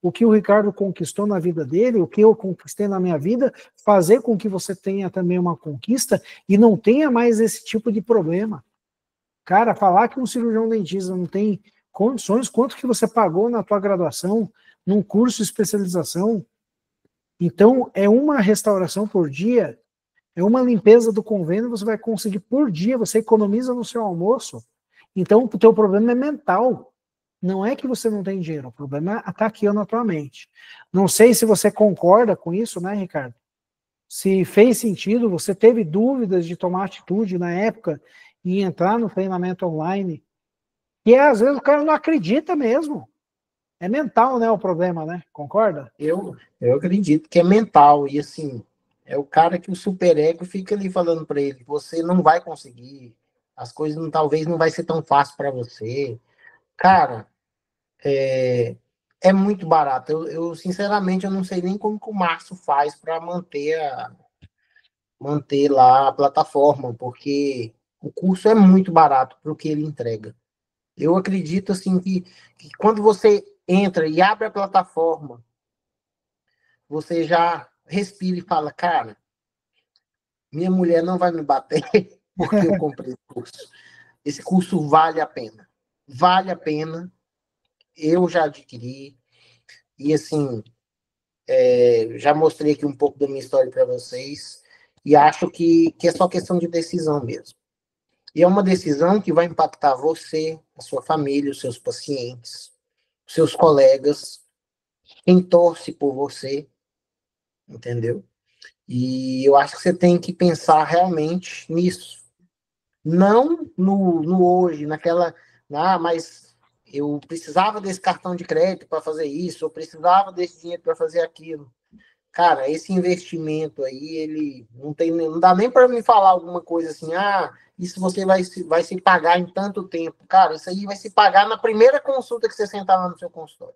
o que o Ricardo conquistou na vida dele, o que eu conquistei na minha vida, fazer com que você tenha também uma conquista e não tenha mais esse tipo de problema. Cara, falar que um cirurgião dentista não tem condições, quanto que você pagou na tua graduação, num curso de especialização? Então, é uma restauração por dia, é uma limpeza do convênio, você vai conseguir por dia, você economiza no seu almoço. Então, o teu problema é mental. Não é que você não tem dinheiro, o problema está aqui na tua mente. Não sei se você concorda com isso, né, Ricardo? Se fez sentido, você teve dúvidas de tomar atitude na época e entrar no treinamento online, e às vezes o cara não acredita mesmo. É mental, né, o problema, né? Concorda? Eu acredito que é mental, e assim, é o cara que o superego fica ali falando para ele, você não vai conseguir, as coisas talvez não vai ser tão fácil para você. Cara, é muito barato. Sinceramente, eu não sei nem como que o Márcio faz para manter lá a plataforma, porque o curso é muito barato para o que ele entrega. Eu acredito assim que quando você entra e abre a plataforma, você já respira e fala, cara, minha mulher não vai me bater porque eu comprei o curso. Esse curso vale a pena. Vale a pena. Eu já adquiri. E assim, já mostrei aqui um pouco da minha história para vocês. E acho que é só questão de decisão mesmo. E é uma decisão que vai impactar você, a sua família, os seus pacientes, os seus colegas, quem torce por você, entendeu? E eu acho que você tem que pensar realmente nisso. Não no hoje, naquela... mas eu precisava desse cartão de crédito para fazer isso, eu precisava desse dinheiro para fazer aquilo. Cara, esse investimento aí, ele não dá nem para me falar alguma coisa assim, isso você vai se pagar em tanto tempo. Cara, isso aí vai se pagar na primeira consulta que você sentar lá no seu consultório.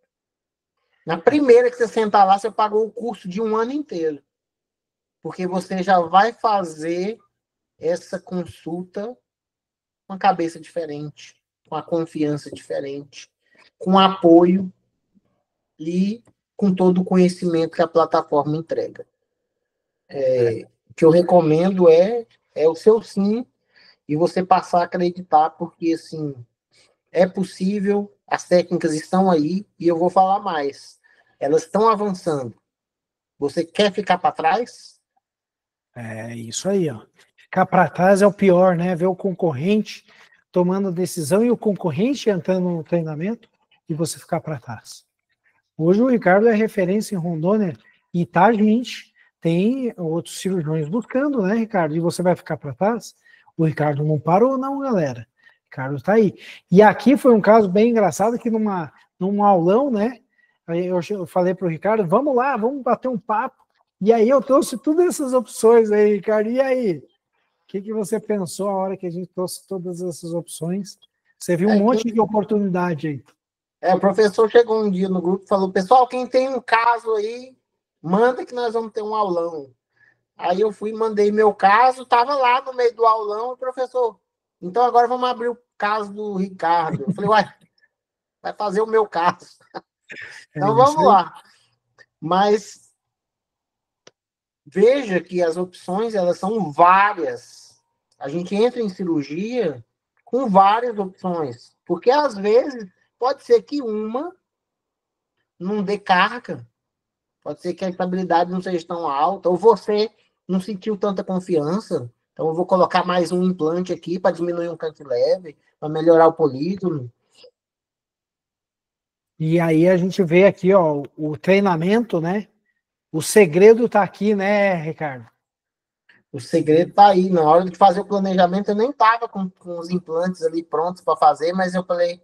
Na primeira que você sentar lá, você pagou o curso de um ano inteiro. Porque você já vai fazer essa consulta com a cabeça diferente, com a confiança diferente, com apoio e com todo o conhecimento que a plataforma entrega. O que eu recomendo é o seu sim e você passar a acreditar, porque assim, é possível, as técnicas estão aí e eu vou falar mais. Elas estão avançando. Você quer ficar para trás? É isso aí, ó. Ficar para trás é o pior, né? Ver o concorrente tomando decisão e o concorrente entrando no treinamento e você ficar para trás. Hoje o Ricardo é referência em Rondônia e tá, gente, tem outros cirurgiões buscando, né, Ricardo? E você vai ficar para trás? O Ricardo não parou, não, galera. O Ricardo tá aí. E aqui foi um caso bem engraçado que num aulão, né? Eu falei para o Ricardo, vamos lá, vamos bater um papo. E aí eu trouxe todas essas opções aí, Ricardo. E aí? O que você pensou a hora que a gente trouxe todas essas opções? Você viu um monte de oportunidade aí. O professor chegou um dia no grupo e falou, pessoal, quem tem um caso aí, manda que nós vamos ter um aulão. Aí eu fui, mandei meu caso, estava lá no meio do aulão, o professor, então agora vamos abrir o caso do Ricardo. Eu falei, vai fazer o meu caso. Então vamos lá. Mas veja que as opções, elas são várias. A gente entra em cirurgia com várias opções, porque às vezes pode ser que uma não dê carga, pode ser que a estabilidade não seja tão alta, ou você não sentiu tanta confiança, então eu vou colocar mais um implante aqui para diminuir um cantilever, para melhorar o polígono. E aí a gente vê aqui, ó, o treinamento, né? O segredo está aqui, né, Ricardo? O segredo está aí. Na hora de fazer o planejamento, eu nem estava com os implantes ali prontos para fazer, mas eu falei,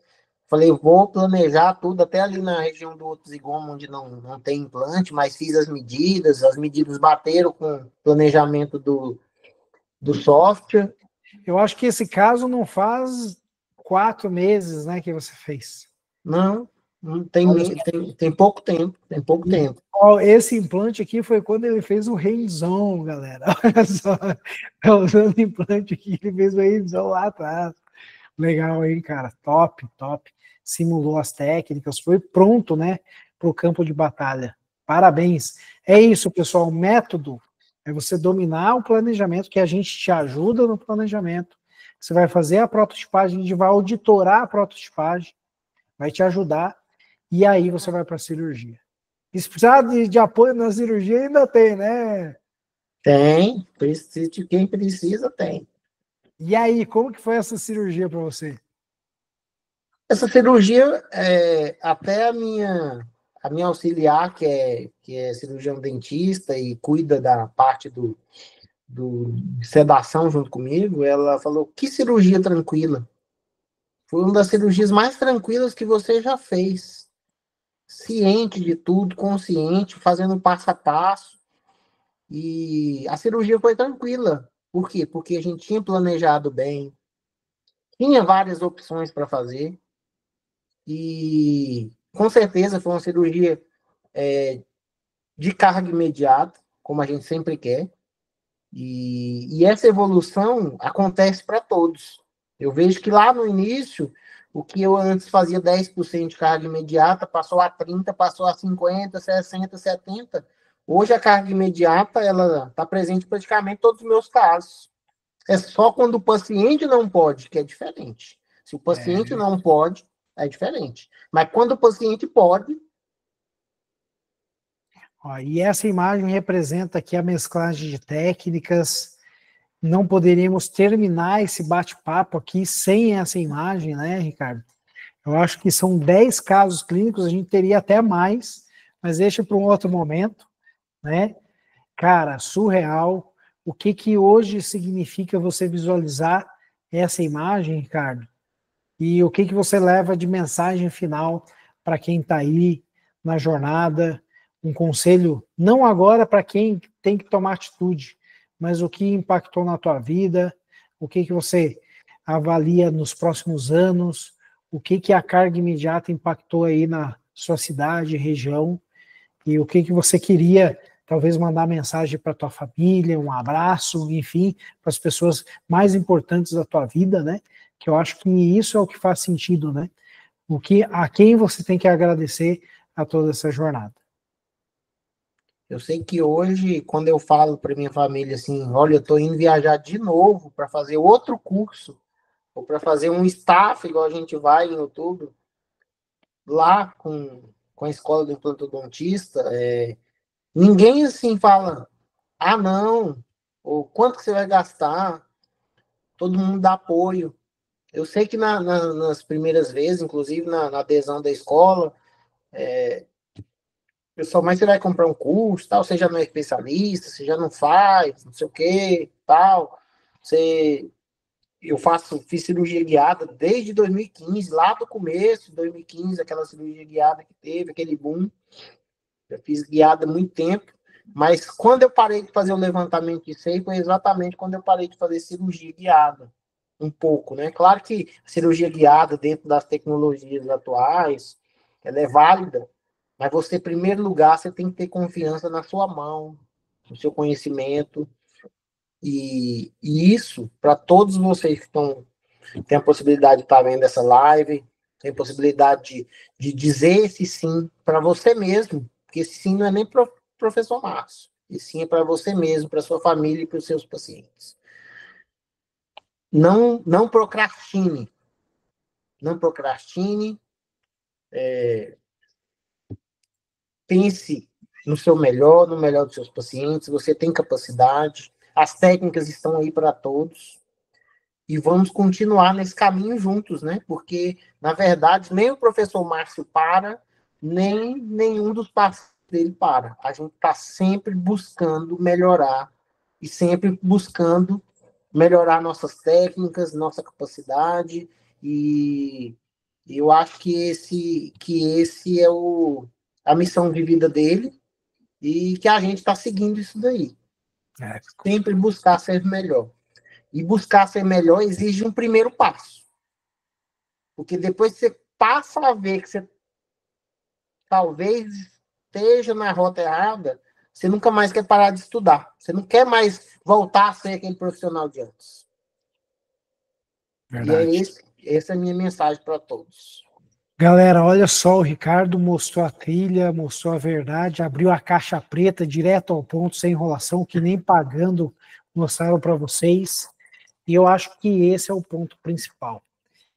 Falei, vou planejar tudo, até ali na região do outro zigoma, onde não tem implante, mas fiz as medidas bateram com o planejamento do software. Eu acho que esse caso não faz 4 meses, né, que você fez. Não, não tem, Olha tem pouco tempo, tem pouco tempo. esse implante aqui foi quando ele fez o hands-on, galera. Olha só, tá usando implante aqui, ele fez o hands-on lá atrás. Legal aí, cara. Top, top. Simulou as técnicas, foi pronto, né, para o campo de batalha. Parabéns. É isso, pessoal. O método é você dominar o planejamento, que a gente te ajuda no planejamento. Você vai fazer a prototipagem, a gente vai auditorar a prototipagem, vai te ajudar, e aí você vai para a cirurgia. E se precisar de apoio na cirurgia, ainda tem, né? Tem, precisa de quem precisa, tem. E aí, como que foi essa cirurgia para você? Essa cirurgia, até a minha auxiliar, que é cirurgião dentista e cuida da parte de sedação junto comigo, ela falou, que cirurgia tranquila. Foi uma das cirurgias mais tranquilas que você já fez. Ciente de tudo, consciente, fazendo passo a passo. E a cirurgia foi tranquila. Por quê? Porque a gente tinha planejado bem, tinha várias opções para fazer. E com certeza foi uma cirurgia de carga imediata, como a gente sempre quer. E essa evolução acontece para todos. Eu vejo que lá no início, o que eu antes fazia 10% de carga imediata, passou a 30%, passou a 50%, 60%, 70%. Hoje a carga imediata ela está presente praticamente em todos os meus casos. É só quando o paciente não pode, que é diferente. Se o paciente não pode, é diferente. Mas quando o paciente pode. Ó, e essa imagem representa aqui a mesclagem de técnicas. Não poderíamos terminar esse bate-papo aqui sem essa imagem, né, Ricardo? Eu acho que são 10 casos clínicos, a gente teria até mais, mas deixa para um outro momento, né? Cara, surreal. O que que hoje significa você visualizar essa imagem, Ricardo? E o que que você leva de mensagem final para quem está aí na jornada? Um conselho, não agora para quem tem que tomar atitude, mas o que impactou na tua vida, o que que você avalia nos próximos anos, o que que a carga imediata impactou aí na sua cidade, região, e o que que você queria talvez mandar mensagem para tua família, um abraço, enfim, para as pessoas mais importantes da tua vida, né? Que eu acho que isso é o que faz sentido, né? A quem você tem que agradecer a toda essa jornada. Eu sei que hoje, quando eu falo para minha família assim, olha, eu estou indo viajar de novo para fazer outro curso, ou para fazer um staff, igual a gente vai em outubro, lá com a escola do implantodontista, ninguém assim fala, ah, não, ou quanto que você vai gastar, todo mundo dá apoio. Eu sei que nas primeiras vezes, inclusive na adesão da escola, pessoal, mas você vai comprar um curso, tal, você já não é especialista, você já não faz, não sei o que, tal. Você, fiz cirurgia guiada desde 2015, lá do começo, 2015, aquela cirurgia guiada que teve, aquele boom. Eu fiz guiada há muito tempo, mas quando eu parei de fazer o levantamento de seio, foi exatamente quando eu parei de fazer cirurgia guiada. Um pouco, né? Claro que a cirurgia guiada, dentro das tecnologias atuais, ela é válida, mas você, em primeiro lugar, você tem que ter confiança na sua mão, no seu conhecimento. E isso, para todos vocês que têm a possibilidade de estar vendo essa live, tem a possibilidade de dizer esse sim para você mesmo, porque esse sim não é nem para o professor Márcio, esse sim é para você mesmo, para sua família e para os seus pacientes. Não procrastine. Não procrastine. Pense no seu melhor, no melhor dos seus pacientes. Você tem capacidade. As técnicas estão aí para todos. E vamos continuar nesse caminho juntos, né? Porque, na verdade, nem o professor Márcio para, nem nenhum dos pacientes dele para. A gente está sempre buscando melhorar e sempre buscando melhorar nossas técnicas, nossa capacidade e E eu acho que esse é a missão de vida dele e que a gente está seguindo isso daí. Sempre buscar ser melhor. E buscar ser melhor exige um primeiro passo. Porque depois que você passa a ver que você talvez esteja na rota errada, você nunca mais quer parar de estudar. Você não quer mais voltar a ser aquele profissional de antes. Verdade. E essa é a minha mensagem para todos. Galera, olha só, o Ricardo mostrou a trilha, mostrou a verdade, abriu a caixa preta direto ao ponto, sem enrolação, que nem pagando mostraram para vocês. E eu acho que esse é o ponto principal.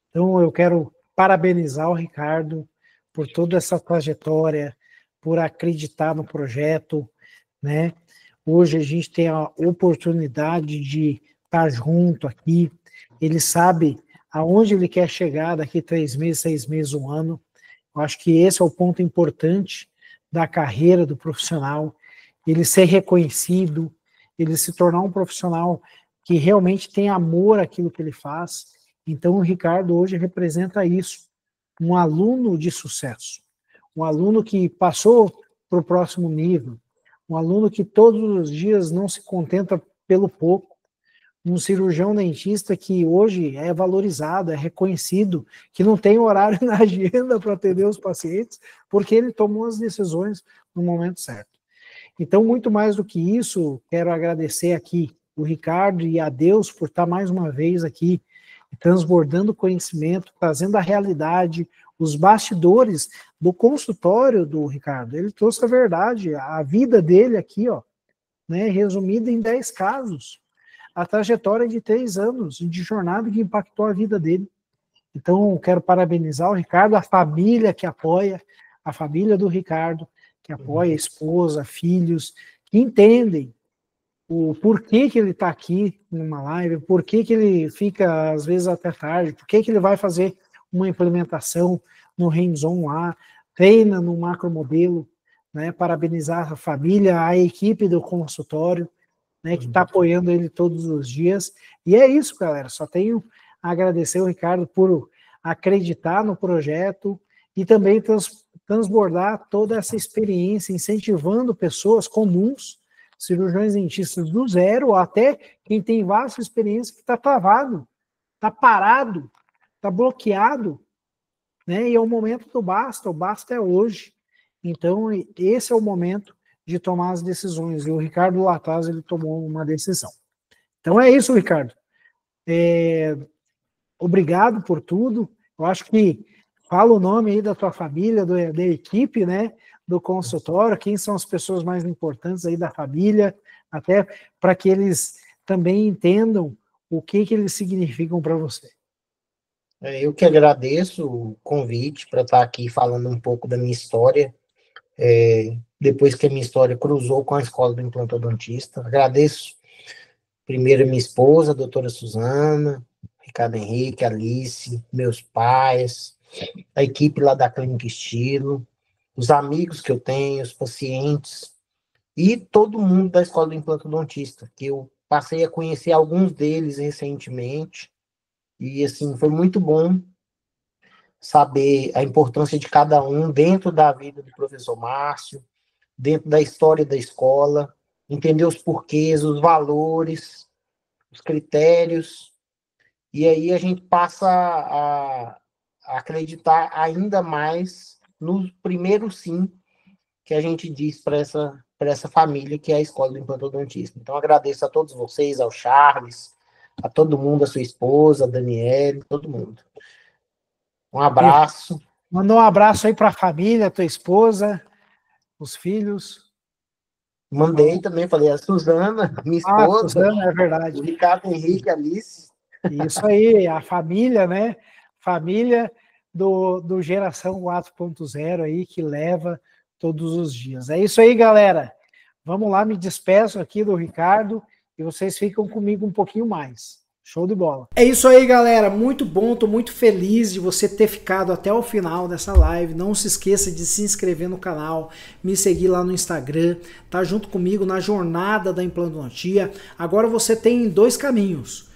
Então eu quero parabenizar o Ricardo por toda essa trajetória, por acreditar no projeto, né? Hoje a gente tem a oportunidade de estar junto aqui. Ele sabe aonde ele quer chegar daqui 3 meses, 6 meses, 1 ano. Eu acho que esse é o ponto importante da carreira do profissional, ele ser reconhecido, ele se tornar um profissional que realmente tem amor àquilo que ele faz. Então o Ricardo hoje representa isso, um aluno de sucesso, um aluno que passou para o próximo nível, um aluno que todos os dias não se contenta pelo pouco, um cirurgião dentista que hoje é valorizado, é reconhecido, que não tem horário na agenda para atender os pacientes, porque ele tomou as decisões no momento certo. Então, muito mais do que isso, quero agradecer aqui o Ricardo e a Deus por estar mais uma vez aqui, transbordando conhecimento, trazendo a realidade, os bastidores do consultório do Ricardo. Ele trouxe a verdade, a vida dele aqui, ó, né, resumida em 10 casos. A trajetória de 3 anos de jornada que impactou a vida dele. Então, quero parabenizar o Ricardo, a família que apoia, a família do Ricardo, que apoia a esposa, filhos, que entendem o porquê que ele está aqui numa live, por que ele fica, às vezes, até tarde, por que ele vai fazer uma implementação no hands-on lá, treina no macromodelo, né, parabenizar a família, a equipe do consultório, né, que está apoiando ele todos os dias. E é isso, galera. Só tenho a agradecer o Ricardo por acreditar no projeto e também transbordar toda essa experiência, incentivando pessoas comuns, cirurgiões dentistas do zero, até quem tem vasta experiência que está travado, está parado, está bloqueado, né? E é o momento do basta, o basta é hoje. Então, esse é o momento de tomar as decisões. E o Ricardo lá atrás, ele tomou uma decisão. Então é isso, Ricardo. Obrigado por tudo. Eu acho que fala o nome aí da tua família, da equipe, né, do consultório, quem são as pessoas mais importantes aí da família, até para que eles também entendam o que eles significam para você. Eu que agradeço o convite para estar aqui falando um pouco da minha história, depois que a minha história cruzou com a escola do implantodontista. Agradeço primeiro a minha esposa, a doutora Suzana, Ricardo Henrique, Alice, meus pais, a equipe lá da Clínica Estilo, os amigos que eu tenho, os pacientes e todo mundo da escola do implantodontista, que eu passei a conhecer alguns deles recentemente. E, assim, foi muito bom saber a importância de cada um dentro da vida do professor Márcio, dentro da história da escola, entender os porquês, os valores, os critérios. E aí a gente passa a acreditar ainda mais no primeiro sim que a gente diz para essa família que é a escola do implantodontismo. Então, agradeço a todos vocês, ao Charles, a todo mundo, a sua esposa, a Daniele, todo mundo. Um abraço. Mandou um abraço aí para a família, tua esposa, os filhos. Mandei também, falei a Suzana, minha esposa. Suzana, é verdade. O Ricardo Henrique, Alice. Isso aí, a família, né? Família do Geração 4.0 aí, que leva todos os dias. É isso aí, galera. Vamos lá, me despeço aqui do Ricardo e vocês ficam comigo um pouquinho mais. Show de bola. É isso aí, galera. Muito bom, tô muito feliz de você ter ficado até o final dessa live. Não se esqueça de se inscrever no canal, me seguir lá no Instagram, tá junto comigo na jornada da implantodontia. Agora você tem 2 caminhos.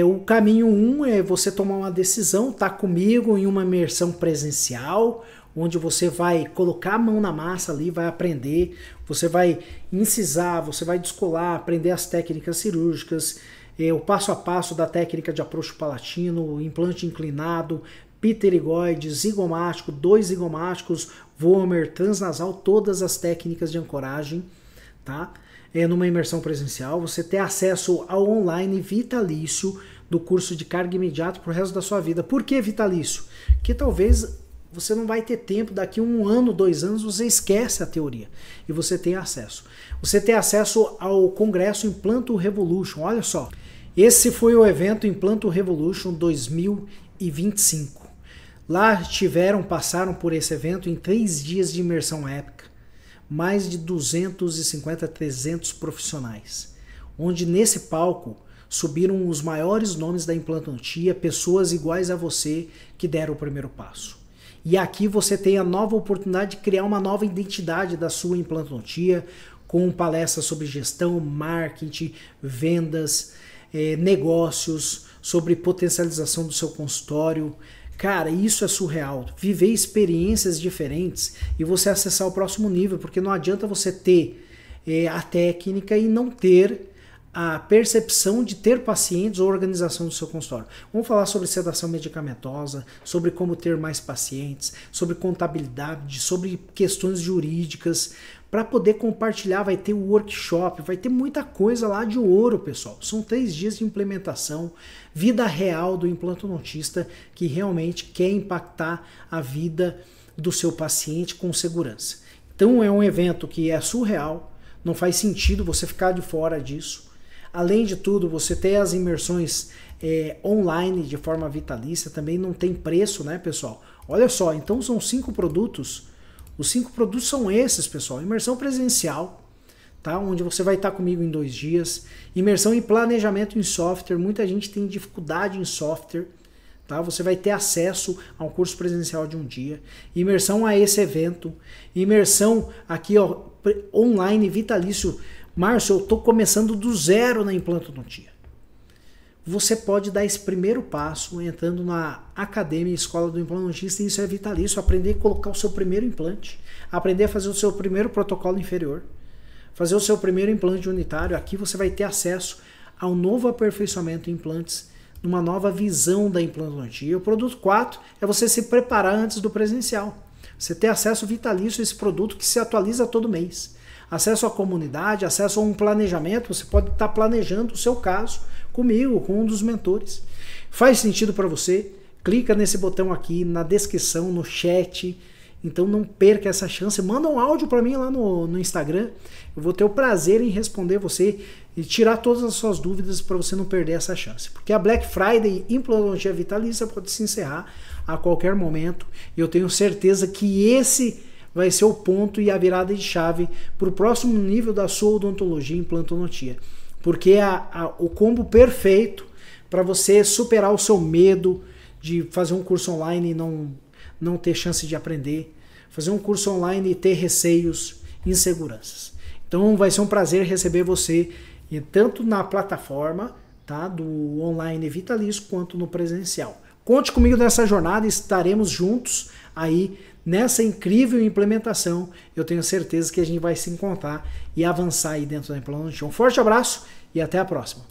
O caminho 1 é você tomar uma decisão, tá comigo em uma imersão presencial, onde você vai colocar a mão na massa ali, vai aprender, você vai incisar, você vai descolar, aprender as técnicas cirúrgicas, o passo a passo da técnica de approach palatino, implante inclinado, pterigoide, zigomático, 2 zigomáticos, Vomer, transnasal, todas as técnicas de ancoragem, tá? Numa imersão presencial, você ter acesso ao online vitalício do curso de carga imediata pro resto da sua vida. Por que vitalício? Porque talvez você não vai ter tempo, daqui 1 ano, 2 anos, você esquece a teoria e você tem acesso. Você tem acesso ao congresso Implanto Revolution, olha só. Esse foi o evento Implanto Revolution 2025. Lá passaram por esse evento em 3 dias de imersão épica, mais de 250, 300 profissionais, onde nesse palco subiram os maiores nomes da implantodontia, pessoas iguais a você que deram o primeiro passo. E aqui você tem a nova oportunidade de criar uma nova identidade da sua implantodontia, com palestras sobre gestão, marketing, vendas, negócios, sobre potencialização do seu consultório. Cara, isso é surreal. Viver experiências diferentes e você acessar o próximo nível, porque não adianta você ter a técnica e não ter a percepção de ter pacientes ou organização do seu consultório. Vamos falar sobre sedação medicamentosa, sobre como ter mais pacientes, sobre contabilidade, sobre questões jurídicas. Para poder compartilhar, vai ter o workshop, vai ter muita coisa lá de ouro, pessoal. São 3 dias de implementação, vida real do implantodontista que realmente quer impactar a vida do seu paciente com segurança. Então é um evento que é surreal, não faz sentido você ficar de fora disso. Além de tudo, você tem as imersões online de forma vitalícia, também não tem preço, né, pessoal? Olha só, então são 5 produtos. Os 5 produtos são esses, pessoal. Imersão presencial, tá? Onde você vai estar comigo em 2 dias. Imersão em planejamento em software. Muita gente tem dificuldade em software, tá? Você vai ter acesso a um curso presencial de 1 dia. Imersão a esse evento. Imersão aqui, ó, online vitalício. Márcio, eu estou começando do zero na implantodontia. Você pode dar esse primeiro passo entrando na Academia Escola do Implantodontista, e isso é vitalício, aprender a colocar o seu primeiro implante, aprender a fazer o seu primeiro protocolo inferior, fazer o seu primeiro implante unitário. Aqui você vai ter acesso ao novo aperfeiçoamento em implantes, numa nova visão da implantodontia. O produto 4 é você se preparar antes do presencial. Você ter acesso vitalício a esse produto que se atualiza todo mês. Acesso à comunidade, acesso a um planejamento, você pode estar planejando o seu caso comigo, com um dos mentores. Faz sentido para você? Clica nesse botão aqui, na descrição, no chat. Então não perca essa chance. Manda um áudio para mim lá no Instagram. Eu vou ter o prazer em responder você e tirar todas as suas dúvidas para você não perder essa chance. Porque a Black Friday Implantodontia Vitalícia pode se encerrar a qualquer momento. E eu tenho certeza que esse vai ser o ponto e a virada de chave para o próximo nível da sua odontologia em implantodontia. Porque é o combo perfeito para você superar o seu medo de fazer um curso online e não ter chance de aprender, fazer um curso online e ter receios, inseguranças. Então vai ser um prazer receber você tanto na plataforma, tá, do online vitalício quanto no presencial. Conte comigo nessa jornada, estaremos juntos aí nessa incrível implementação. Eu tenho certeza que a gente vai se encontrar e avançar aí dentro da implantodontia. Um forte abraço e até a próxima.